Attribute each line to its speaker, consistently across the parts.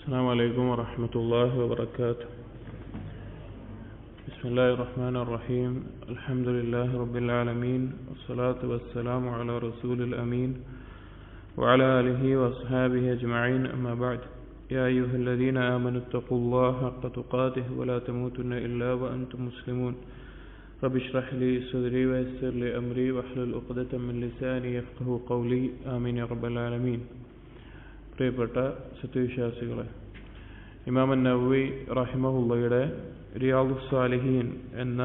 Speaker 1: السلام عليكم ورحمة الله وبركاته. بسم الله الرحمن الرحيم. الحمد لله رب العالمين، والصلاة والسلام على رسول الأمين وعلى آله وأصحابه أجمعين، أما بعد. يا أيها الذين آمنوا اتقوا الله حق تقاته ولا تموتن إلا وأنتم مسلمون. رب اشرح لي صدري ويسر لي أمري واحلل عقدة من لساني يفقهوا قولي. آمين يا رب العالمين. പ്രിയപ്പെട്ട സത്യവിശ്വാസികളെ, ഇമാം നവവി റഹിമഹുള്ളയുടെ റിയാദുസ് സാലിഹീൻ എന്ന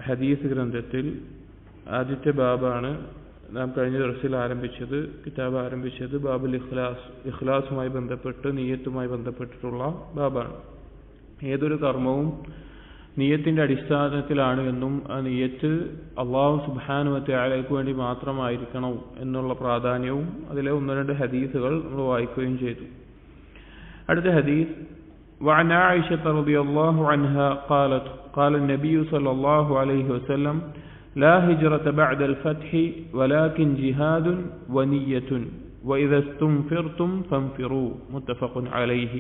Speaker 1: ഹദീസ് ഗ്രന്ഥത്തിൽ ആദ്യത്തെ ബാബാണ് നാം കഴിഞ്ഞ ദിവസത്തിൽ കിതാബ് ആരംഭിച്ചത് ബാബുൽ ഇഖ്ലാസ്. ഇഖ്ലാസുമായി ബന്ധപ്പെട്ട്, നിയ്യത്തുമായി ബന്ധപ്പെട്ടിട്ടുള്ള ബാബാണ്. ഏതൊരു കർമ്മവും നിയ്യത്തിന്റെ അടിസ്ഥാനത്തിലാണ് എന്നും ആ നിയ്യത്ത് അല്ലാഹു സുബ്ഹാനഹു വ തആലയ്ക്ക് വേണ്ടി മാത്രമായിരിക്കണം എന്നുള്ള പ്രാധാന്യവും അതിലെ ഒന്ന് രണ്ട് ഹദീസുകൾ നമ്മൾ വായിക്കുകയും ചെയ്തു. അടുത്ത ഹദീസ്, وعن عائشة رضي الله عنها قالت قال النبي صلى الله عليه وسلم لا هجرة بعد الفتح ولكن جهاد ونية وإذا استنفرتم فانفروا. متفق عليه.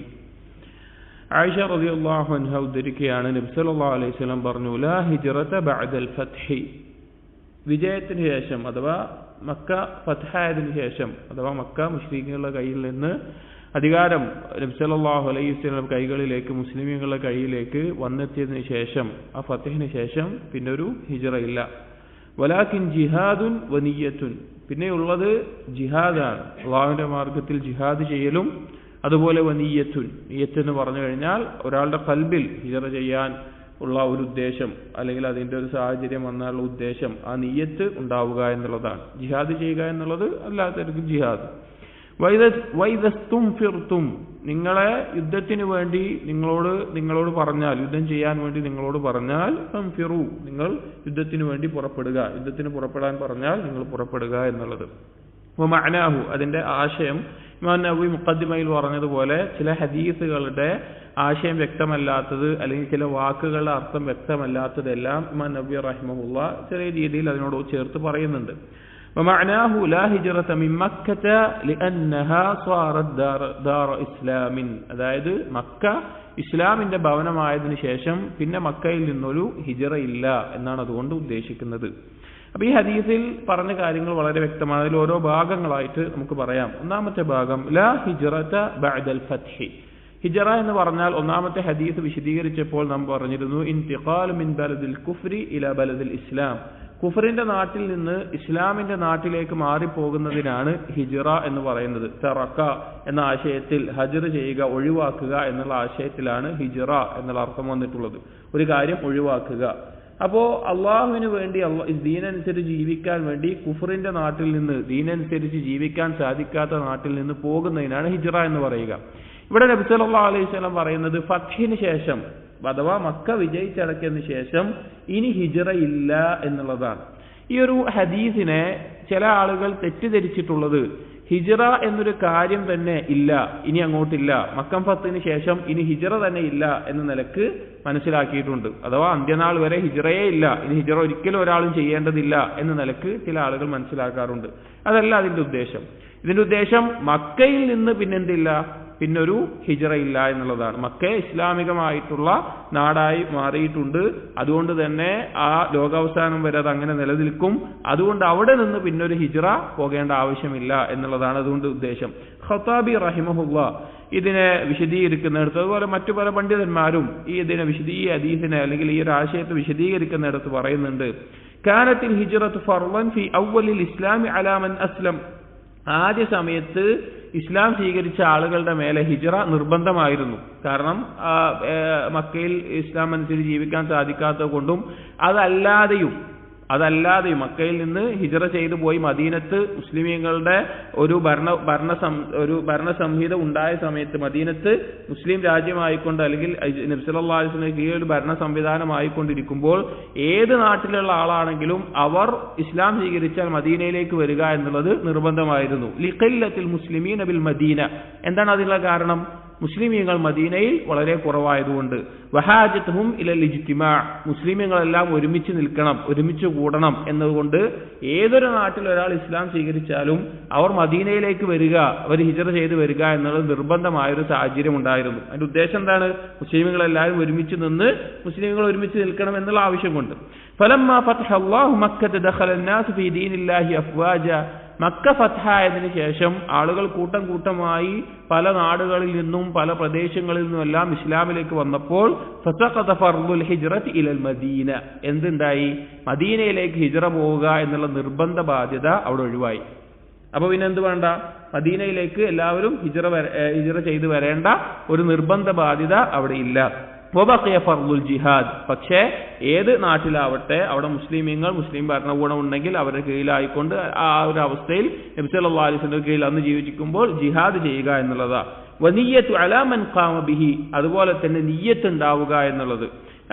Speaker 1: ആയിഷ റളിയല്ലാഹു അൻഹ ഉദ്ധരിക്കുകയാണ്, നബി സല്ലല്ലാഹു അലൈഹി വസല്ലം പറഞ്ഞു, ലാ ഹിജ്റത ബഅദൽ ഫത്ഹി, വിജയത്തിന് ശേഷം അഥവാ മക്ക ഫത്ഹായതിനു ശേഷം അഥവാ മക്ക മുശ്രിക്കുകളുടെ കയ്യിൽ നിന്ന് അധികാരം നബി സല്ലല്ലാഹു അലൈഹി വസല്ലം കൈകളിലേക്ക്, മുസ്ലിമീങ്ങളുടെ കയ്യിലേക്ക് വന്നെത്തിയതിനു ശേഷം, ആ ഫത്ഹിന് ശേഷം പിന്നെ ഒരു ഹിജ്റ ഇല്ല. വലാകിൻ ജിഹാദുൻ വനിയ്യത്തുൻ, പിന്നെയുള്ളത് ജിഹാദാണ്, അല്ലാഹുവിന്റെ മാർഗത്തിൽ ജിഹാദ് ചെയ്യലും അതുപോലെ വനിയ്യത്തുൻ. നിയ്യത്ത് എന്ന് പറഞ്ഞു കഴിഞ്ഞാൽ ഒരാളുടെ ഖൽബിൽ ഹിജ്റ ചെയ്യാൻ ഉള്ള ഒരു ഉദ്ദേശം, അല്ലെങ്കിൽ അതിന്റെ ഒരു സാഹചര്യം വന്നാലുള്ള ഉദ്ദേശം, ആ നിയ്യത്ത് ഉണ്ടാവുക എന്നുള്ളതാണ്. ജിഹാദ് ചെയ്യുക എന്നുള്ളത് അല്ലാത്തവർക്ക് ജിഹാദ്. വൈദസ്തുംഫിർതും, നിങ്ങളെ യുദ്ധത്തിന് വേണ്ടി നിങ്ങളോട് പറഞ്ഞാൽ, യുദ്ധം ചെയ്യാൻ വേണ്ടി നിങ്ങളോട് പറഞ്ഞാൽ, ഫൻഫിറു, നിങ്ങൾ യുദ്ധത്തിന് വേണ്ടി പുറപ്പെടുക, യുദ്ധത്തിന് പുറപ്പെടാൻ പറഞ്ഞാൽ നിങ്ങൾ പുറപ്പെടുക എന്നുള്ളത്. വമഅനാഹു, അതിന്റെ ആശയം ഇമാം നവവി മുഖദ്ദിമയിൽ പറഞ്ഞതുപോലെ ചില ഹദീസുകളുടെ ആശയം വ്യക്തമല്ലാത്തത് അല്ലെങ്കിൽ ചില വാക്കുകളുടെ അർത്ഥം വ്യക്തമല്ലാത്തതെല്ലാം ഇമാം നവവി റഹിമഹുള്ള ചെറിയ രീതിയിൽ അതിനോട് ചേർത്ത് പറയുന്നുണ്ട്. വമഅനാഹു ലാ ഹിജ്റത മിൻ മക്കത ലിഅന്നഹാ സാറത് ദാറ ഇസ്ലാമിൻ, അതായത് മക്ക ഇസ്ലാമിന്റെ ഭവനമായതിനു ശേഷം പിന്നെ മക്കയിൽ നിന്നൊരു ഹിജ്റ ഇല്ല എന്നാണ് അതുകൊണ്ട് ഉദ്ദേശിക്കുന്നത്. അപ്പൊ ഈ ഹദീസിൽ പറഞ്ഞ കാര്യങ്ങൾ വളരെ വ്യക്തമാണ്. അതിൽ ഓരോ ഭാഗങ്ങളായിട്ട് നമുക്ക് പറയാം. ഒന്നാമത്തെ ഭാഗം, ലാ ഹിജ്റത ബഅദൽ ഫത്ഹി. ഹിജ്റ എന്ന് പറഞ്ഞാൽ ഒന്നാമത്തെ ഹദീസ് വിശദീകരിച്ചപ്പോൾ നാം പറഞ്ഞിരുന്നു, ഇൻതിഖാൽ മിൻ ബലദിൽ കുഫ്രി ഇലാ ബലദിൽ ഇസ്ലാം, കുഫറിന്റെ നാട്ടിൽ നിന്ന് ഇസ്ലാമിന്റെ നാട്ടിലേക്ക് മാറിപ്പോകുന്നതിനാണ് ഹിജ്റ എന്ന് പറയുന്നത്. തറക്ക എന്ന ആശയത്തിൽ ഹജ്ർ ചെയ്യുക, ഒഴിവാക്കുക എന്നുള്ള ആശയത്തിലാണ് ഹിജ്റ എന്നുള്ള അർത്ഥം വന്നിട്ടുള്ളത്. ഒരു കാര്യം ഒഴിവാക്കുക. അപ്പോ അള്ളാഹുവിന് വേണ്ടി, ദീനനുസരിച്ച് ജീവിക്കാൻ വേണ്ടി കുഫറിന്റെ നാട്ടിൽ നിന്ന്, ദീനനുസരിച്ച് ജീവിക്കാൻ സാധിക്കാത്ത നാട്ടിൽ നിന്ന് പോകുന്നതിനാണ് ഹിജ്റ എന്ന് പറയുക. ഇവിടെ നബി സല്ലല്ലാഹു അലൈഹി വസല്ലം പറയുന്നത് ഫത്ഹിന് ശേഷം അഥവാ മക്ക വിജയിച്ചടക്കിയതിനു ശേഷം ഇനി ഹിജ്റ ഇല്ല എന്നുള്ളതാണ്. ഈ ഒരു ഹദീസിനെ ചില ആളുകൾ തെറ്റിദ്ധരിച്ചിട്ടുള്ളത് ഹിജ്റ എന്നൊരു കാര്യം തന്നെ ഇല്ല, ഇനി അങ്ങോട്ടില്ല, മക്കം ഫത്തിന് ശേഷം ഇനി ഹിജ്റ തന്നെ ഇല്ല എന്ന നിലക്ക് മനസ്സിലാക്കിയിട്ടുണ്ട്. അഥവാ അന്ത്യനാൾ വരെ ഹിജ്റയേ ഇല്ല, ഇനി ഹിജ്റ ഒരിക്കലും ഒരാളും ചെയ്യേണ്ടതില്ല എന്ന നിലക്ക് ചില ആളുകൾ മനസ്സിലാക്കാറുണ്ട്. അതല്ല അതിന്റെ ഉദ്ദേശം. ഇതിന്റെ ഉദ്ദേശം മക്കയിൽ നിന്ന് പിന്നെന്തില്ല, പിന്നൊരു ഹിജ്റ ഇല്ല എന്നുള്ളതാണ്. മക്ക ഇസ്ലാമികമായിട്ടുള്ള നാടായി മാറിയിട്ടുണ്ട്. അതുകൊണ്ട് തന്നെ ആ ലോകാവസാനം വരെ അത് അങ്ങനെ നിലനിൽക്കും. അതുകൊണ്ട് അവിടെ നിന്ന് പിന്നൊരു ഹിജ്റ പോകേണ്ട ആവശ്യമില്ല എന്നുള്ളതാണ് അതുകൊണ്ട് ഉദ്ദേശം. ഖത്താബി റഹിമഹുല്ലാ ഇതിനെ വിശദീകരിക്കുന്നിടത്ത്, അതുപോലെ മറ്റു പല പണ്ഡിതന്മാരും ഈ ഹദീസിനെ അല്ലെങ്കിൽ ഈ ഒരു ആശയത്തെ വിശദീകരിക്കുന്നിടത്ത് പറയുന്നുണ്ട്, കാനത്തിൽ ഹിജ്റത്തു ഫർളൻ ഫി അവ്വലിൽ ഇസ്ലാമി അലാ മൻ അസ്ലം, ആദ്യ സമയത്ത് ഇസ്ലാം സ്വീകരിച്ച ആളുകളുടെ മേലെ ഹിജ്റ നിർബന്ധമായിരുന്നു. കാരണം മക്കയിൽ ഇസ്ലാം അനുസരിച്ച് ജീവിക്കാൻ സാധിക്കാത്തത് കൊണ്ടും അതല്ലാതെയും മക്കയിൽ നിന്ന് ഹിജ്റ ചെയ്തു പോയി മദീനത്ത് മുസ്ലിമീങ്ങളുടെ ഒരു ഭരണസംഹിത ഉണ്ടായ സമയത്ത്, മദീനത്ത് മുസ്ലിം രാജ്യമായിക്കൊണ്ട് അല്ലെങ്കിൽ നബി സല്ലല്ലാഹു അലൈഹി വസല്ലം കീഴിൽ ഒരു ഭരണ സംവിധാനമായിക്കൊണ്ടിരിക്കുമ്പോൾ ഏത് നാട്ടിലുള്ള ആളാണെങ്കിലും അവർ ഇസ്ലാം സ്വീകരിച്ചാൽ മദീനയിലേക്ക് വരിക എന്നുള്ളത് നിർബന്ധമായിരുന്നു. ലിഖല്ലത്തിൽ മുസ്ലിമീന ബിൽ മദീന. എന്താണ് അതിനുള്ള കാരണം? മുസ്ലിമീങ്ങൾ മദീനയിൽ വളരെ കുറവായതുകൊണ്ട്. വഹാജത്തുഹും ഇലൽ ഇജ്തിമാ, മുസ്ലിമീങ്ങളെല്ലാം ഒരുമിച്ച് നിൽക്കണം, ഒരുമിച്ച് കൂടണം എന്നതുകൊണ്ട് ഏതൊരു നാട്ടിൽ ഒരാൾ ഇസ്ലാം സ്വീകരിച്ചാലും അവർ മദീനയിലേക്ക് വരിക, അവർ ഹിജ്റ ചെയ്ത് വരിക എന്നുള്ളത് നിർബന്ധമായൊരു സാഹചര്യം ഉണ്ടായിരുന്നു. അതിന്റെ ഉദ്ദേശം എന്താണ്? മുസ്ലിമീങ്ങളെല്ലാവരും ഒരുമിച്ച് നിന്ന് മുസ്ലിമീങ്ങൾ ഒരുമിച്ച് നിൽക്കണം എന്നുള്ള ആവശ്യം കൊണ്ട്. ഫലമ്മാ ഫതഹ അല്ലാഹു മക്കത ദഖല അന്നാസ് ഫീ ദീനില്ലാഹി അഫ്വാജ, മക്ക ഫത്ഹായതിനു ശേഷം ആളുകൾ കൂട്ടം കൂട്ടമായി പല നാടുകളിൽ നിന്നും പല പ്രദേശങ്ങളിൽ നിന്നുമെല്ലാം ഇസ്ലാമിലേക്ക് വന്നപ്പോൾ ഫസഖത ഫർദുൽ ഹിജ്റത്തി ഇലൽ മദീന, എന്തുണ്ടായി? മദീനയിലേക്ക് ഹിജ്റ പോവുക എന്നുള്ള നിർബന്ധ ബാധ്യത അവിടെ ഒഴിവായി. അപ്പൊ പിന്നെ എന്ത് വേണ്ട? മദീനയിലേക്ക് എല്ലാവരും ഹിജ്റ ചെയ്ത് വരേണ്ട ഒരു നിർബന്ധ ബാധ്യത അവിടെ ഇല്ല. വബഖിയ ഫർദുൽ ജിഹാദ്, പക്ഷേ ഏത് നാട്ടിലാവട്ടെ അവിടെ മുസ്ലിം ഭരണകൂടം ഉണ്ടെങ്കിൽ അവരുടെ കീഴിലായിക്കൊണ്ട് ആ ഒരു അവസ്ഥയിൽ നബി സല്ലല്ലാഹു അലൈഹി വസല്ലം കീഴിൽ അന്ന് ജീവിച്ചിരിക്കുമ്പോൾ ജിഹാദ് ചെയ്യുക എന്നുള്ളതാ. വനിയ്യത്തു അലാ മൻ ഖാമ ബിഹി, അതുപോലെ തന്നെ നിയ്യത്ത് ഉണ്ടാവുക എന്നുള്ളത്.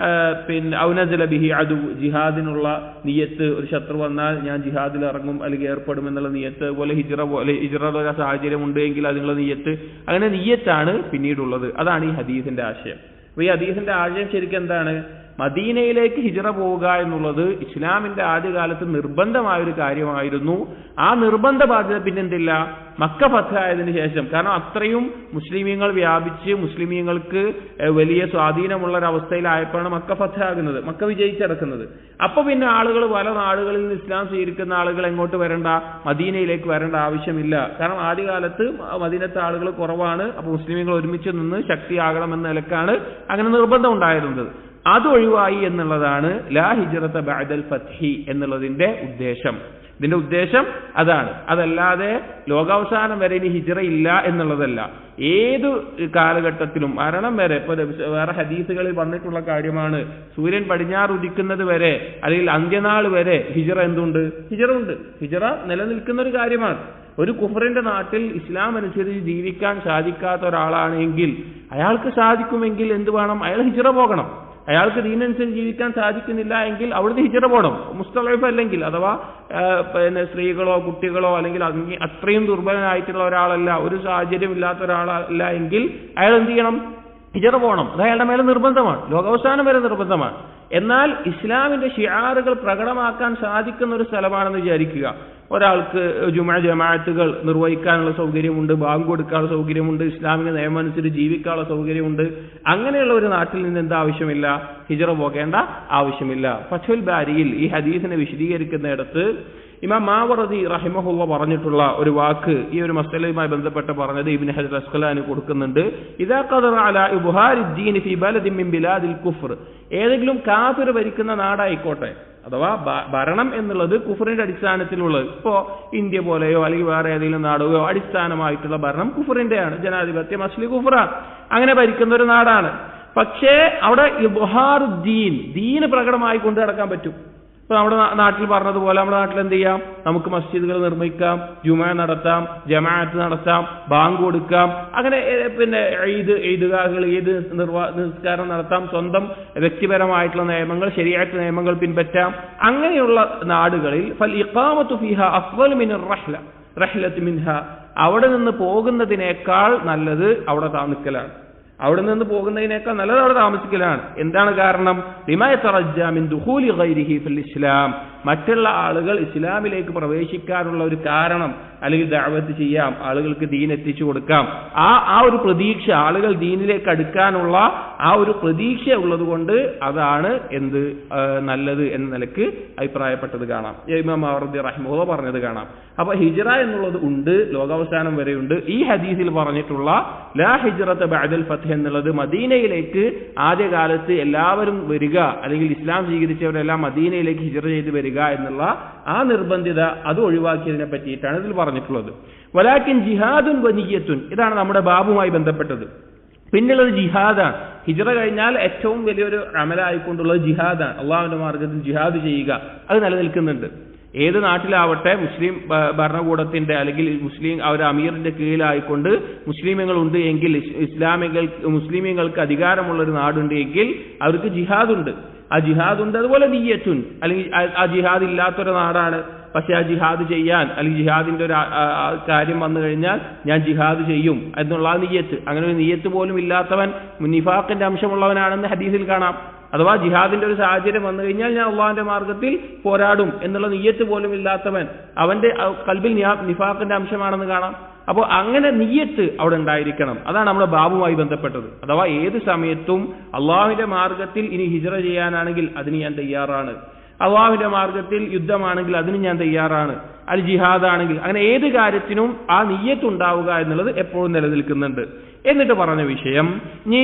Speaker 1: പിന്നെ ഔനസല ബിഹി അദു, ജിഹാദിനുള്ള നിയ്യത്ത്, ഒരു ശത്രു വന്നാൽ ഞാൻ ജിഹാദിൽ ഇറങ്ങും അല്ലെങ്കിൽ ഏർപ്പെടും എന്നുള്ള നിയ്യത്ത്. അതുപോലെ ഹിജ്റയുടെ സാഹചര്യം ഉണ്ട് എങ്കിൽ അതിനുള്ള നിയ്യത്ത്. അങ്ങനെ നിയ്യത്താണ് പിന്നീടുള്ളത്. അതാണ് ഈ ഹദീസിന്റെ ആശയം. അപ്പൊ ഈ ഹദീസിന്റെ ആശയം ശരിക്കും എന്താണ്? മദീനയിലേക്ക് ഹിജ്റ പോവുക എന്നുള്ളത് ഇസ്ലാമിന്റെ ആദ്യകാലത്ത് നിർബന്ധമായൊരു കാര്യമായിരുന്നു. ആ നിർബന്ധ ബാധ്യത പിന്നെന്തില്ല? മക്ക ഫത്ഹായതിനു ശേഷം. കാരണം അത്രയും മുസ്ലിമീങ്ങൾ വ്യാപിച്ച് മുസ്ലിമീങ്ങൾക്ക് വലിയ സ്വാധീനമുള്ള ഒരവസ്ഥയിലായപ്പോഴാണ് മക്ക ഫത്ഹാകുന്നത്, മക്ക വിജയിച്ചിറക്കുന്നത്. അപ്പൊ പിന്നെ ആളുകൾ പല നാടുകളിൽ നിന്ന് ഇസ്ലാം സ്വീകരിക്കുന്ന ആളുകൾ എങ്ങോട്ട് വരണ്ട? മദീനയിലേക്ക് വരേണ്ട ആവശ്യമില്ല. കാരണം ആദ്യകാലത്ത് മദീനത്തെ ആളുകൾ കുറവാണ്. അപ്പൊ മുസ്ലിമീങ്ങൾ ഒരുമിച്ച് നിന്ന് ശക്തിയാകണം എന്ന നിലക്കാണ് അങ്ങനെ നിർബന്ധം ഉണ്ടായിരുന്നത്. അത് ഒഴിവായി എന്നുള്ളതാണ് ലാ ഹിജ്റത ബഅദൽ ഫത്ഹി എന്നുള്ളതിന്റെ ഉദ്ദേശം. ഇതിന്റെ ഉദ്ദേശം അതാണ്. അതല്ലാതെ ലോകാവസാനം വരെ ഇനി ഹിജ്റ ഇല്ല എന്നുള്ളതല്ല. ഏതു കാലഘട്ടത്തിലും മരണം വരെ, ഇപ്പൊ വേറെ ഹദീസുകളിൽ വന്നിട്ടുള്ള കാര്യമാണ്, സൂര്യൻ പടിഞ്ഞാറ് ഉദിക്കുന്നത് വരെ അല്ലെങ്കിൽ അന്ത്യനാൾ വരെ ഹിജ്റ എന്തുണ്ട്? ഹിജ്റ ഉണ്ട്. ഹിജ്റ നിലനിൽക്കുന്ന ഒരു കാര്യമാണ്. ഒരു കുഫറിന്റെ നാട്ടിൽ ഇസ്ലാം അനുസരിച്ച് ജീവിക്കാൻ സാധിക്കാത്ത ഒരാളാണ് എങ്കിൽ, അയാൾക്ക് സാധിക്കുമെങ്കിൽ എന്ത് വേണം? അയാൾ ഹിജ്റ പോകണം. അയാൾക്ക് ദീനനുസരിച്ച് ജീവിക്കാൻ സാധിക്കുന്നില്ല എങ്കിൽ അവിടുന്ന് ഹിജ്റ പോകണം. മുസ്തലൈഫ് അല്ലെങ്കിൽ, അഥവാ പിന്നെ സ്ത്രീകളോ കുട്ടികളോ അല്ലെങ്കിൽ അത്രയും ദുർബലനായിട്ടുള്ള ഒരാളല്ല, ഒരു സാഹചര്യം ഇല്ലാത്ത ഒരാളല്ല എങ്കിൽ അയാൾ എന്ത് ചെയ്യണം? ഹിജ്റ പോകണം. അത് അയാളുടെ മേലെ നിർബന്ധമാണ്, ലോകാവസാനം വരെ നിർബന്ധമാണ്. എന്നാൽ ഇസ്ലാമിന്റെ ഷിആറുകൾ പ്രകടമാക്കാൻ സാധിക്കുന്ന ഒരു സ്ഥലമാണെന്ന് വിചാരിക്കുക. ഒരാൾക്ക് ജുമുഅ ജമാഅത്തുകൾ നിർവഹിക്കാനുള്ള സൗകര്യമുണ്ട്, ബാങ്ക് കൊടുക്കാനുള്ള സൗകര്യമുണ്ട്, ഇസ്ലാമിക നിയമം അനുസരിച്ച് ജീവിക്കാനുള്ള സൗകര്യമുണ്ട്. അങ്ങനെയുള്ള ഒരു നാട്ടിൽ നിന്ന് എന്താ ആവശ്യമില്ല? ഹിജ്റ പോകേണ്ട ആവശ്യമില്ല. ഫത്ഹുൽ ബാരിയിൽ ഈ ഹദീസിനെ വിശദീകരിക്കുന്നിടത്ത് ഇമാം മാവറദി റഹിമഹുള്ള പറഞ്ഞിട്ടുള്ള ഒരു വാക്ക്, ഈ ഒരു മസലയുമായി ബന്ധപ്പെട്ട് പറഞ്ഞത് ഇബ്നു ഹജർ അസ്ഖലാനി കൊടുക്കുന്നുണ്ട്. ഇദാ ഖദറ അലാ ഇബ്ഹാരിദ്ദീൻ ഫീ ബലദിൻ മിൻ ബിലാദിൽ കുഫ്ർ, ഏതെങ്കിലും കാഫിർ ഭരിക്കുന്ന നാടായിക്കോട്ടെ, അഥവാ ഭരണം എന്നുള്ളത് കുഫറിന്റെ അടിസ്ഥാനത്തിലുള്ളത്. ഇപ്പോ ഇന്ത്യ പോലെയോ അല്ലെങ്കിൽ വേറെ ഏതെങ്കിലും നാടോ അടിസ്ഥാനമായിട്ടുള്ള ഭരണം കുഫറിന്റെയാണ്, ജനാധിപത്യം അസ്ലി കുഫറാണ്. അങ്ങനെ ഭരിക്കുന്ന ഒരു നാടാണ്. പക്ഷേ അവിടെ ഇബ്ഹാറുദ്ദീൻ, ദീന് പ്രകടമായി കൊണ്ടു നടക്കാൻ പറ്റും. ഇപ്പൊ നമ്മുടെ നാട്ടിൽ പറഞ്ഞതുപോലെ നമ്മുടെ നാട്ടിൽ എന്ത് ചെയ്യാം? നമുക്ക് മസ്ജിദുകൾ നിർമ്മിക്കാം, ജുമുഅ നടത്താം, ജമാഅത്ത് നടത്താം, ബാങ്ക് കൊടുക്കാം, അങ്ങനെ പിന്നെ ഈദ്ഗാഹുകൾ, ഈദ് നിസ്കാരം നടത്താം, സ്വന്തം വ്യക്തിപരമായിട്ടുള്ള നിയമങ്ങൾ, ശരീഅത്ത് നിയമങ്ങൾ പിൻപറ്റാം. അങ്ങനെയുള്ള നാടുകളിൽ ഫൽ ഇഖാമത്തു ഫീഹാ അഫ്ളു മിനർ റഹ്ലത്തി മിൻഹാ, അവിടെ നിന്ന് പോകുന്നതിനേക്കാൾ നല്ലത് അവിടെ താമസിക്കലാണ്. അവിടെ നിന്ന് പോകുന്നതിനേക്കാൾ നല്ലത് അവിടെ താമസിക്കലാണ്. എന്താണ് കാരണം? ലിമാ യതറജ്ജാ മിൻ ദുഖൂലി ഗൈരിഹി ഫിൽ ഇസ്ലാം, മറ്റുള്ള ആളുകൾ ഇസ്ലാമിലേക്ക് പ്രവേശിക്കാനുള്ള ഒരു കാരണം, അല്ലെങ്കിൽ ദഅവത്ത് ചെയ്യാം, ആളുകൾക്ക് ദീൻ എത്തിച്ചു കൊടുക്കാം, ആ ഒരു പ്രതീക്ഷ, ആളുകൾ ദീനിലേക്ക് അടുക്കാനുള്ള ആ ഒരു പ്രതീക്ഷ ഉള്ളത് കൊണ്ട് അതാണ് എന്ത് നല്ലത് എന്ന നിലക്ക് അഭിപ്രായപ്പെട്ടത് കാണാം. ഇമാം മാവറദി റഹിമഹുള്ള പറഞ്ഞത് കാണാം. അപ്പൊ ഹിജ്റ എന്നുള്ളത് ഉണ്ട്, ലോകാവസാനം വരെയുണ്ട്. ഈ ഹദീസിൽ പറഞ്ഞിട്ടുള്ള ലാ ഹിജ്റത ബഅദൽ ഫത്ഹ് എന്നുള്ളത് മദീനയിലേക്ക് ആദ്യകാലത്ത് എല്ലാവരും വരിക, അല്ലെങ്കിൽ ഇസ്ലാം സ്വീകരിച്ചവരെല്ലാം മദീനയിലേക്ക് ഹിജ്റ ചെയ്ത് വരിക എന്നുള്ള ആ നിർബന്ധിത അത് ഒഴിവാക്കിയതിനെ പറ്റിയിട്ടാണ് ഇതിൽ പറഞ്ഞിട്ടുള്ളത്. വലാകിൻ ജിഹാദുൻ വനിയ്യത്തുൻ, ഇതാണ് നമ്മുടെ ബാബുമായി ബന്ധപ്പെട്ടത്. പിന്നുള്ളത് ജിഹാദാണ്. ഹിജ്റ കഴിഞ്ഞാൽ ഏറ്റവും വലിയൊരു അമലായിക്കൊണ്ടുള്ളത് ജിഹാദാണ്. അള്ളാഹുവിന്റെ മാർഗത്തിൽ ജിഹാദ് ചെയ്യുക, അത് നിലനിൽക്കുന്നുണ്ട്. ഏത് നാട്ടിലാവട്ടെ മുസ്ലിം ഭരണകൂടത്തിന്റെ അല്ലെങ്കിൽ മുസ്ലിം ഒരു അമീറിന്റെ കീഴിലായിക്കൊണ്ട് മുസ്ലിമുകൾ ഉണ്ട് എങ്കിൽ, മുസ്ലിമീങ്ങൾക്ക് അധികാരമുള്ള ഒരു നാടുണ്ട് എങ്കിൽ അവർക്ക് ജിഹാദുണ്ട്. ആ ജിഹാദുണ്ട്. അതുപോലെ നിയ്യത്തുൻ, അല്ലെങ്കിൽ ആ ജിഹാദ് ഇല്ലാത്തൊരു നാടാണ്, പക്ഷെ ആ ജിഹാദ് ചെയ്യാൻ അല്ലെങ്കിൽ ജിഹാദിന്റെ ഒരു കാര്യം വന്നു കഴിഞ്ഞാൽ ഞാൻ ജിഹാദ് ചെയ്യും എന്നുള്ള ആ നിയ്യത്ത്, അങ്ങനെ ഒരു നിയ്യത്ത് പോലും ഇല്ലാത്തവൻ നിഫാഖിന്റെ അംശമുള്ളവനാണെന്ന് ഹദീസിൽ കാണാം. അഥവാ ജിഹാദിന്റെ ഒരു സാഹചര്യം വന്നു കഴിഞ്ഞാൽ ഞാൻ അള്ളാഹുവിന്റെ മാർഗത്തിൽ പോരാടും എന്നുള്ള നിയ്യത്ത് പോലും ഇല്ലാത്തവൻ, അവന്റെ കൽബിൽ നിഫാഖിന്റെ അംശമാണെന്ന് കാണാം. അപ്പോൾ അങ്ങനെ നിയ്യത്ത് അവിടെ ഉണ്ടായിരിക്കണം. അതാണ് നമ്മുടെ ബാബുമായി ബന്ധപ്പെട്ടത്. അഥവാ ഏത് സമയത്തും അള്ളാഹുവിന്റെ മാർഗത്തിൽ ഇനി ഹിജ്റ ചെയ്യാനാണെങ്കിൽ അതിന് ഞാൻ തയ്യാറാണ്, അള്ളാഹുവിന്റെ മാർഗത്തിൽ യുദ്ധമാണെങ്കിൽ അതിന് ഞാൻ തയ്യാറാണ്, അൽ ജിഹാദ് ആണെങ്കിൽ, അങ്ങനെ ഏത് കാര്യത്തിനും ആ നിയ്യത്ത് ഉണ്ടാവുക എന്നുള്ളത് എപ്പോഴും നിലനിൽക്കുന്നുണ്ട്. എന്നിട്ട് പറഞ്ഞ വിഷയം ഇനി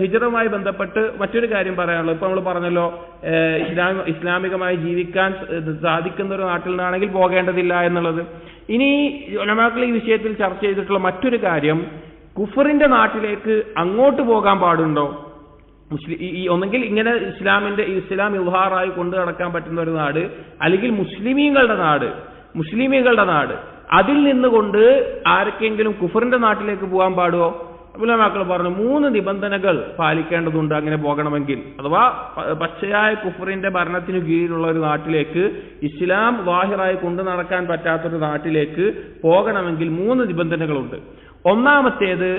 Speaker 1: ഹിജ്റയുമായി ബന്ധപ്പെട്ട് മറ്റൊരു കാര്യം പറയാനുള്ളത്. ഇപ്പൊ നമ്മൾ പറഞ്ഞല്ലോ ഇസ്ലാമികമായി ജീവിക്കാൻ സാധിക്കുന്ന ഒരു നാട്ടിൽ നിന്നാണെങ്കിൽ പോകേണ്ടതില്ല എന്നുള്ളത്. ഇനി ഉലമാക്കൾ ഈ വിഷയത്തിൽ ചർച്ച ചെയ്തിട്ടുള്ള മറ്റൊരു കാര്യം, കുഫറിന്റെ നാട്ടിലേക്ക് അങ്ങോട്ട് പോകാൻ പാടുണ്ടോ? ഒന്നെങ്കിൽ ഇങ്ങനെ ഇസ്ലാം ഇൽഹാറായി കൊണ്ടു നടക്കാൻ പറ്റുന്ന ഒരു നാട്, അല്ലെങ്കിൽ മുസ്ലിമീങ്ങളുടെ നാട്, അതിൽ നിന്നുകൊണ്ട് ആർക്കെങ്കിലും കുഫറിന്റെ നാട്ടിലേക്ക് പോകാൻ പാടുമോ? ഉലമാക്കൾ പറഞ്ഞു 3 നിബന്ധനകൾ പാലിക്കേണ്ടതുണ്ട് അങ്ങനെ പോകണമെങ്കിൽ. അഥവാ പച്ചയായ കുഫറിന്റെ ഭരണത്തിന് കീഴിലുള്ള ഒരു നാട്ടിലേക്ക്, ഇസ്ലാം വാഹിറായി കൊണ്ടു നടക്കാൻ പറ്റാത്തൊരു നാട്ടിലേക്ക് പോകണമെങ്കിൽ 3 നിബന്ധനകളുണ്ട്. ഒന്നാമത്തേത്,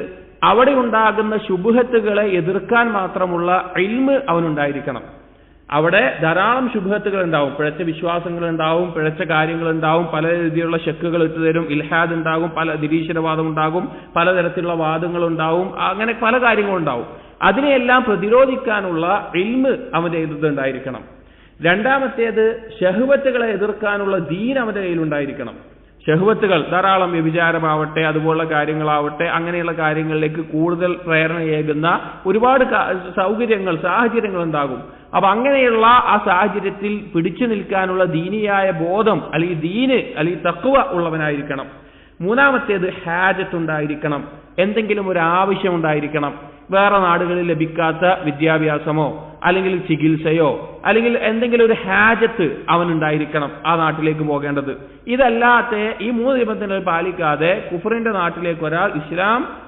Speaker 1: അവിടെ ഉണ്ടാകുന്ന ശുബ്ഹത്തുകളെ എതിർക്കാൻ മാത്രമുള്ള ഇൽമ് അവനുണ്ടായിരിക്കണം. അവിടെ ധാരാളം ശുബ്ഹത്തുകൾ ഉണ്ടാവും, പിഴച്ച വിശ്വാസങ്ങൾ ഉണ്ടാവും, പിഴച്ച കാര്യങ്ങൾ ഉണ്ടാവും, പല രീതിയിലുള്ള ശക്കുകൾ ഇട്ടുതരും, ഇൽഹാദ് ഉണ്ടാകും, പല നിരീശ്വരവാദം ഉണ്ടാകും, പലതരത്തിലുള്ള വാദങ്ങൾ ഉണ്ടാവും, അങ്ങനെ പല കാര്യങ്ങളുണ്ടാവും. അതിനെയെല്ലാം പ്രതിരോധിക്കാനുള്ള ഇൽമ് അവന്റെ എതിർത്തുണ്ടായിരിക്കണം. രണ്ടാമത്തേത്, ശഹ്വത്തുകളെ എതിർക്കാനുള്ള ദീൻ അവന്റെ കയ്യിലുണ്ടായിരിക്കണം. ശഹ്വത്തുകൾ ധാരാളം വ്യഭിചാരമാവട്ടെ, അതുപോലുള്ള കാര്യങ്ങളാവട്ടെ, അങ്ങനെയുള്ള കാര്യങ്ങളിലേക്ക് കൂടുതൽ പ്രേരണയേകുന്ന ഒരുപാട് സാഹചര്യങ്ങൾ ഉണ്ടാകും. അപ്പൊ അങ്ങനെയുള്ള ആ സാഹചര്യത്തിൽ പിടിച്ചു നിൽക്കാനുള്ള ദീനിയായ ബോധം അല്ലെങ്കിൽ ദീന് അല്ലെങ്കിൽ തഖ്വ ഉള്ളവനായിരിക്കണം. മൂന്നാമത്തേത്, ഹാജത്ത് ഉണ്ടായിരിക്കണം, എന്തെങ്കിലും ഒരു ആവശ്യം ഉണ്ടായിരിക്കണം. വേറെ നാടുകളിൽ ലഭിക്കാത്ത വിദ്യാഭ്യാസമോ അല്ലെങ്കിൽ ചികിത്സയോ അല്ലെങ്കിൽ എന്തെങ്കിലും ഒരു ഹാജത്ത് അവനുണ്ടായിരിക്കണം ആ നാട്ടിലേക്ക് പോകേണ്ടത്. ഇതല്ലാത്ത ഈ 3 നിബന്ധനകൾ പാലിക്കാതെ കുഫറിന്റെ നാട്ടിലേക്ക് ഒരാൾ